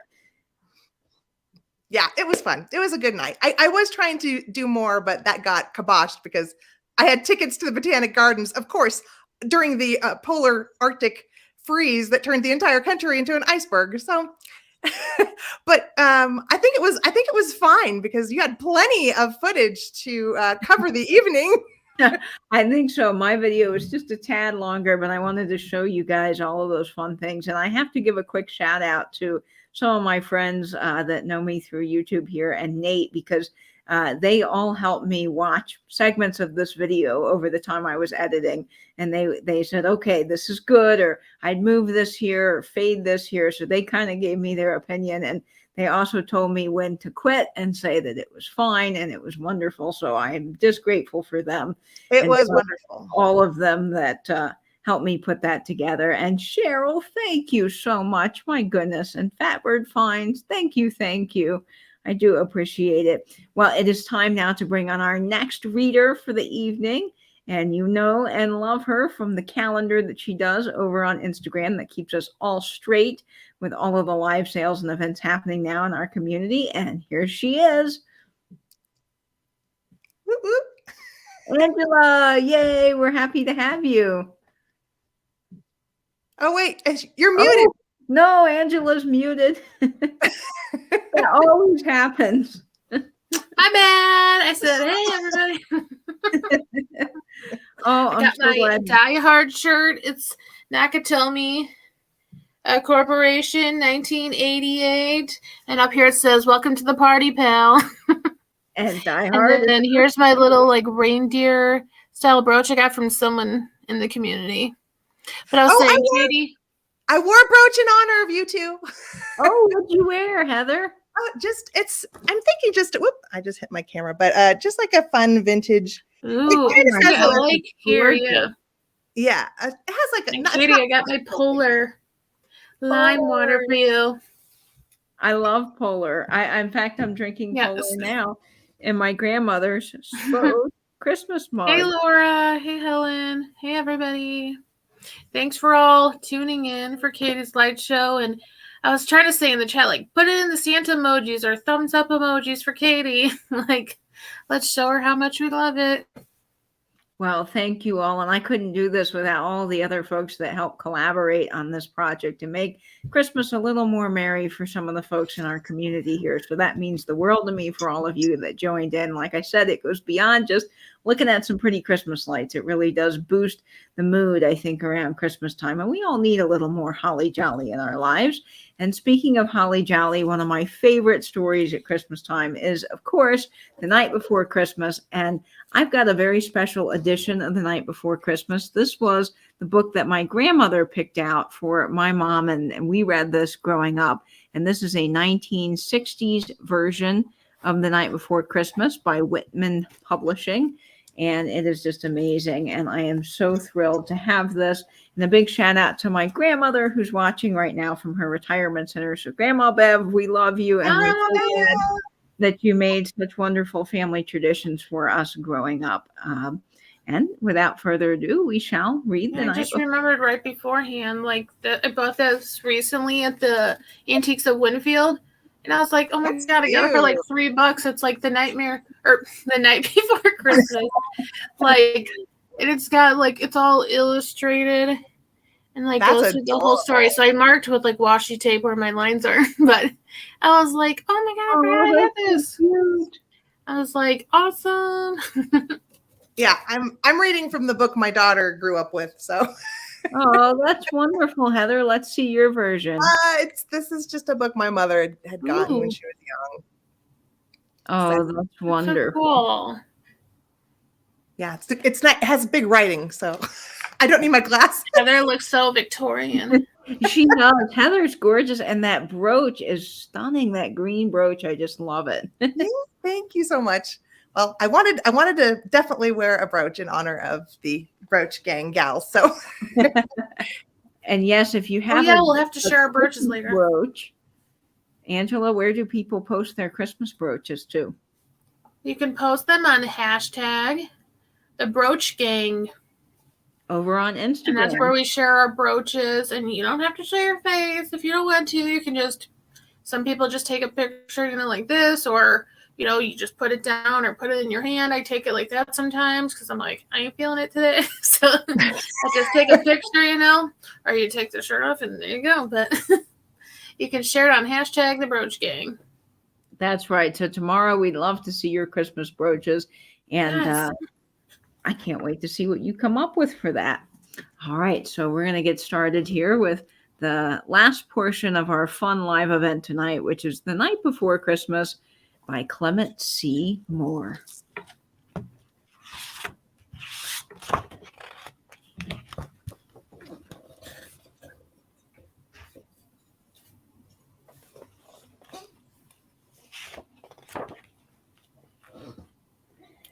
Yeah, it was fun. It was a good night. I was trying to do more, but that got kiboshed because I had tickets to the Botanic Gardens, of course, during the polar Arctic freeze that turned the entire country into an iceberg. So, but I think it was fine because you had plenty of footage to cover the evening. I think so. My video was just a tad longer, but I wanted to show you guys all of those fun things. And I have to give a quick shout out to some of my friends that know me through YouTube here and Nate, because they all helped me watch segments of this video over the time I was editing. And they said, okay, this is good, or I'd move this here or fade this here. So they kind of gave me their opinion. And they also told me when to quit and say that it was fine and it was wonderful. So I'm just grateful for them. It was wonderful. All of them that helped me put that together. And Cheryl, thank you so much. My goodness. And Fatbird Finds, thank you. Thank you. I do appreciate it. Well, it is time now to bring on our next reader for the evening. And you know and love her from the calendar that she does over on Instagram that keeps us all straight with all of the live sales and events happening now in our community. And here she is. Whoop, whoop. Angela, yay, we're happy to have you. Oh, wait, you're muted. No, Angela's muted. That always happens. My bad. I said, hey, everybody. I got my Die Hard shirt. It's Nakatomi Corporation, 1988. And up here it says, welcome to the party, pal. And Die Hard. And then here's my little reindeer style brooch I got from someone in the community. But I was saying, Katie. I wore a brooch in honor of you two. Oh, what'd you wear, Heather? I'm thinking whoop, I just hit my camera, but just like a fun vintage. Ooh, here, yeah. Yeah, it has like a. Katie, I got my Polar lime water for you. I love Polar. In fact, I'm drinking Polar now in my grandmother's Christmas mug. Hey, Laura. Hey, Helen. Hey, everybody. Thanks for all tuning in for Katie's light show. And I was trying to say in the chat, put it in the Santa emojis or thumbs up emojis for Katie. Let's show her how much we love it. Well, thank you all. And I couldn't do this without all the other folks that helped collaborate on this project to make Christmas a little more merry for some of the folks in our community here. So that means the world to me for all of you that joined in. Like I said, it goes beyond just looking at some pretty Christmas lights. It really does boost the mood, I think, around Christmas time. And we all need a little more holly jolly in our lives. And speaking of holly jolly, one of my favorite stories at Christmas time is, of course, The Night Before Christmas. And I've got a very special edition of The Night Before Christmas. This was the book that my grandmother picked out for my mom, and we read this growing up. And this is a 1960s version of The Night Before Christmas by Whitman Publishing. and it is just amazing. And I am so thrilled to have this. And a big shout out to my grandmother who's watching right now from her retirement center. So Grandma Bev, we love you, and we're so glad that you made such wonderful family traditions for us growing up. And without further ado, we shall read the I night. just remembered right beforehand, like I bought this recently at the Antiques of Winfield, and I was like, "Oh my god, I got it for like $3." It's like the nightmare or the night before Christmas, like, and it's got like it's all illustrated and like goes through the whole story. So I marked with like washi tape where my lines are, but I was like, "Oh my god, I forgot I had this." I was like, "Awesome." Yeah, I'm reading from the book my daughter grew up with, so. Oh, that's wonderful, Heather. Let's see your version. This is just a book my mother had gotten when she was young. Oh, that's wonderful. So cool. Yeah, it's not. It has big writing, so I don't need my glasses. Heather looks so Victorian. She does. Heather's gorgeous, and that brooch is stunning. That green brooch, I just love it. Thank you so much. Well, I wanted to definitely wear a brooch in honor of the brooch gang gals. So, and yes, if you have, we'll have to share our brooches later. Brooch, Angela, where do people post their Christmas brooches to? You can post them on hashtag the Brooch Gang over on Instagram, and that's where we share our brooches. And you don't have to show your face if you don't want to. You can just. Some people just take a picture, like this, or. You just put it down or put it in your hand. I take it like that sometimes because I'm like, I ain't feeling it today. So I just take a picture, or you take the shirt off and there you go. But you can share it on hashtag the Brooch Gang. That's right. So tomorrow we'd love to see your Christmas brooches. And Yes. I can't wait to see what you come up with for that. All right. So we're going to get started here with the last portion of our fun live event tonight, which is The Night Before Christmas by Clement C. Moore.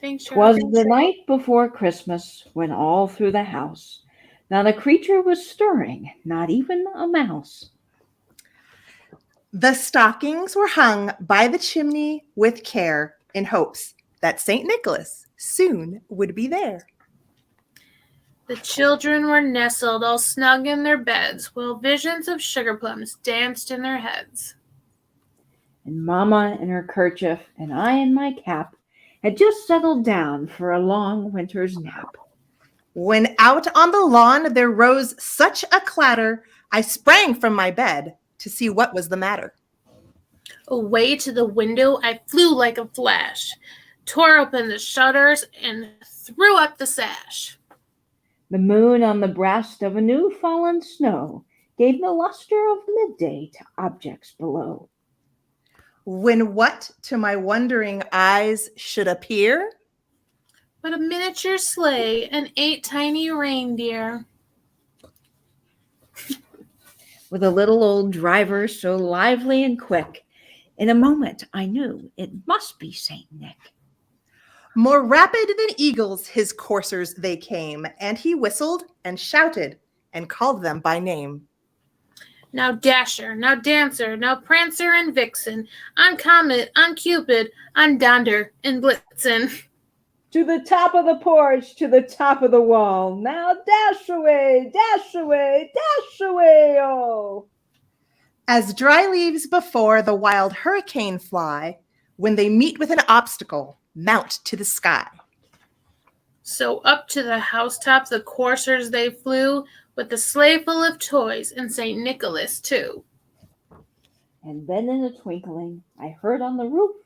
Thanks, Cheryl. Was the night before Christmas when all through the house not a creature was stirring, not even a mouse. The stockings were hung by the chimney with care in hopes that St. Nicholas soon would be there. The children were nestled all snug in their beds while visions of sugar plums danced in their heads. And Mama in her kerchief and I in my cap had just settled down for a long winter's nap. When out on the lawn there rose such a clatter, I sprang from my bed to see what was the matter. Away to the window I flew like a flash, tore open the shutters and threw up the sash. The moon on the breast of a new fallen snow gave the luster of midday to objects below. When what to my wondering eyes should appear? But a miniature sleigh and 8 tiny reindeer. With a little old driver so lively and quick, in a moment I knew it must be Saint Nick. More rapid than eagles his coursers they came, and he whistled and shouted and called them by name. Now Dasher, now Dancer, now Prancer and Vixen, on Comet, on Cupid, on Donder and Blitzen. To the top of the porch, to the top of the wall, now dash away, oh. As dry leaves before the wild hurricane fly, when they meet with an obstacle, mount to the sky. So up to the housetop the coursers they flew, with a sleigh full of toys and St. Nicholas too. And then in a twinkling I heard on the roof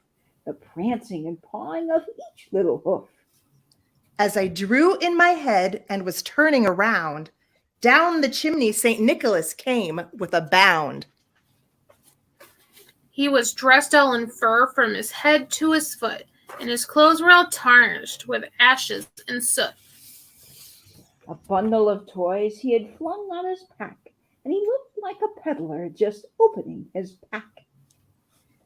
the prancing and pawing of each little hoof. As I drew in my head and was turning around, down the chimney St. Nicholas came with a bound. He was dressed all in fur from his head to his foot, and his clothes were all tarnished with ashes and soot. A bundle of toys he had flung on his pack, and he looked like a peddler just opening his pack.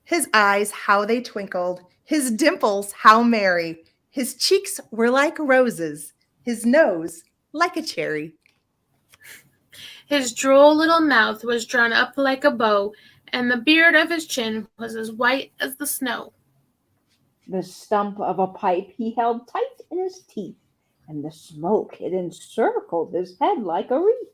His eyes, how they twinkled, his dimples, how merry, His cheeks were like roses, his nose like a cherry. His droll little mouth was drawn up like a bow, and the beard of his chin was as white as the snow. The stump of a pipe he held tight in his teeth, and the smoke it encircled his head like a wreath.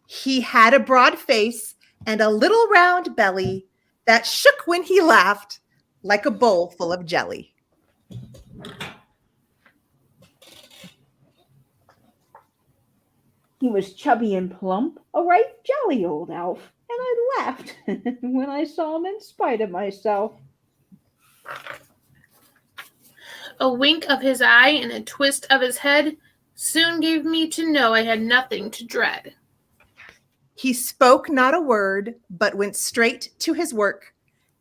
He had a broad face and a little round belly that shook when he laughed like a bowl full of jelly. He was chubby and plump, a right jolly old elf, and I laughed when I saw him in spite of myself. A wink of his eye and a twist of his head soon gave me to know I had nothing to dread. He spoke not a word, but went straight to his work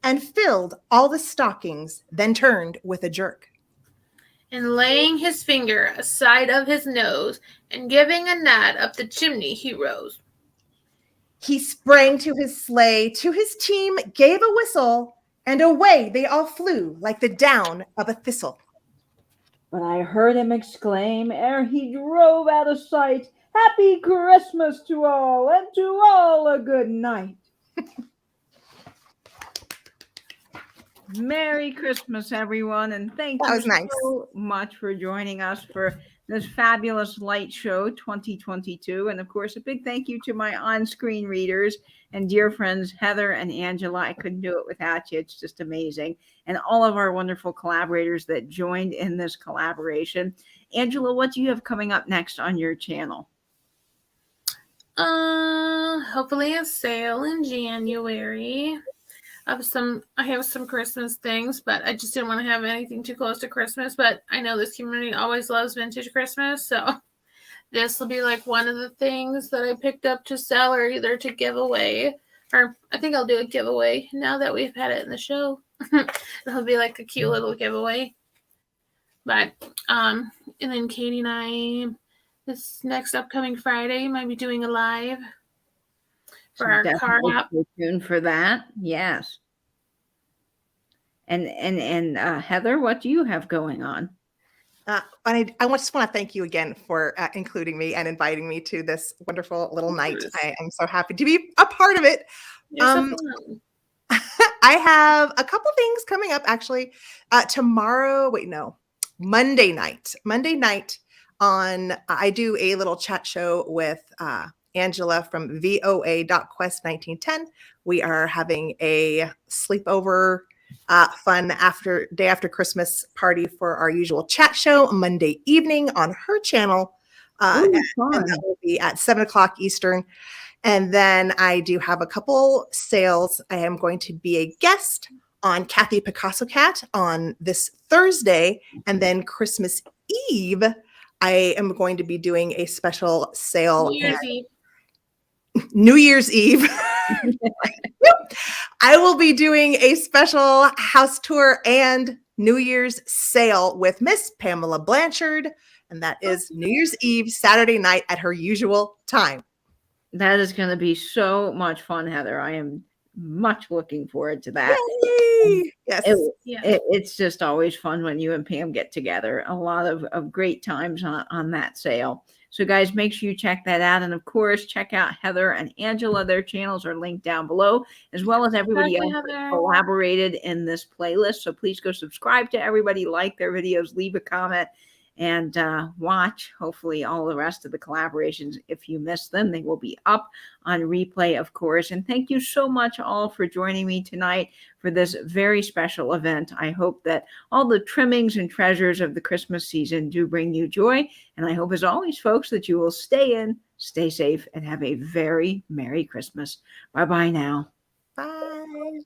and filled all the stockings, then turned with a jerk. And laying his finger aside of his nose and giving a nod up the chimney he rose. He sprang to his sleigh, to his team gave a whistle, and away they all flew like the down of a thistle. But I heard him exclaim ere he drove out of sight, "Happy Christmas to all, and to all a good night." Merry Christmas, everyone, and thank you so much for joining us for this fabulous light show 2022. And of course, a big thank you to my on-screen readers and dear friends Heather and Angela. I couldn't do it without you. It's just amazing. And all of our wonderful collaborators that joined in this collaboration. Angela, what do you have coming up next on your channel? Hopefully a sale in January. I have some Christmas things, but I just didn't want to have anything too close to Christmas. But I know this community always loves vintage Christmas, so this will be like one of the things that I picked up to sell or either to give away. Or I think I'll do a giveaway now that we've had it in the show. It'll be like a cute little giveaway. But and then Katie and I this next upcoming Friday might be doing a live for our car app. Stay tuned for that. Yes. And Heather, what do you have going on? I just want to thank you again for including me and inviting me to this wonderful little night. I am so happy to be a part of it. I have a couple things coming up actually. Monday night. I do a little chat show with Angela from voa.quest 1910. We are having a sleepover fun day after Christmas party for our usual chat show Monday evening on her channel. And that will be at 7:00 Eastern. And then I do have a couple sales. I am going to be a guest on Kathy Picasso Cat on this Thursday. And then Christmas Eve, I am going to be doing a special sale. New Year's Eve. I will be doing a special house tour and New Year's sale with Miss Pamela Blanchard. And that is New Year's Eve, Saturday night at her usual time. That is going to be so much fun, Heather. I am much looking forward to that. Yay! Yes. It's just always fun when you and Pam get together. A lot of great times on that sale. So guys, make sure you check that out. And of course, check out Heather and Angela. Their channels are linked down below, as well as everybody else that collaborated in this playlist. So please go subscribe to everybody, like their videos, leave a comment, and watch, hopefully, all the rest of the collaborations. If you missed them, they will be up on replay, of course. And thank you so much all for joining me tonight for this very special event. I hope that all the trimmings and treasures of the Christmas season do bring you joy. And I hope, as always, folks, that you will stay in, stay safe, and have a very Merry Christmas. Bye-bye now. Bye.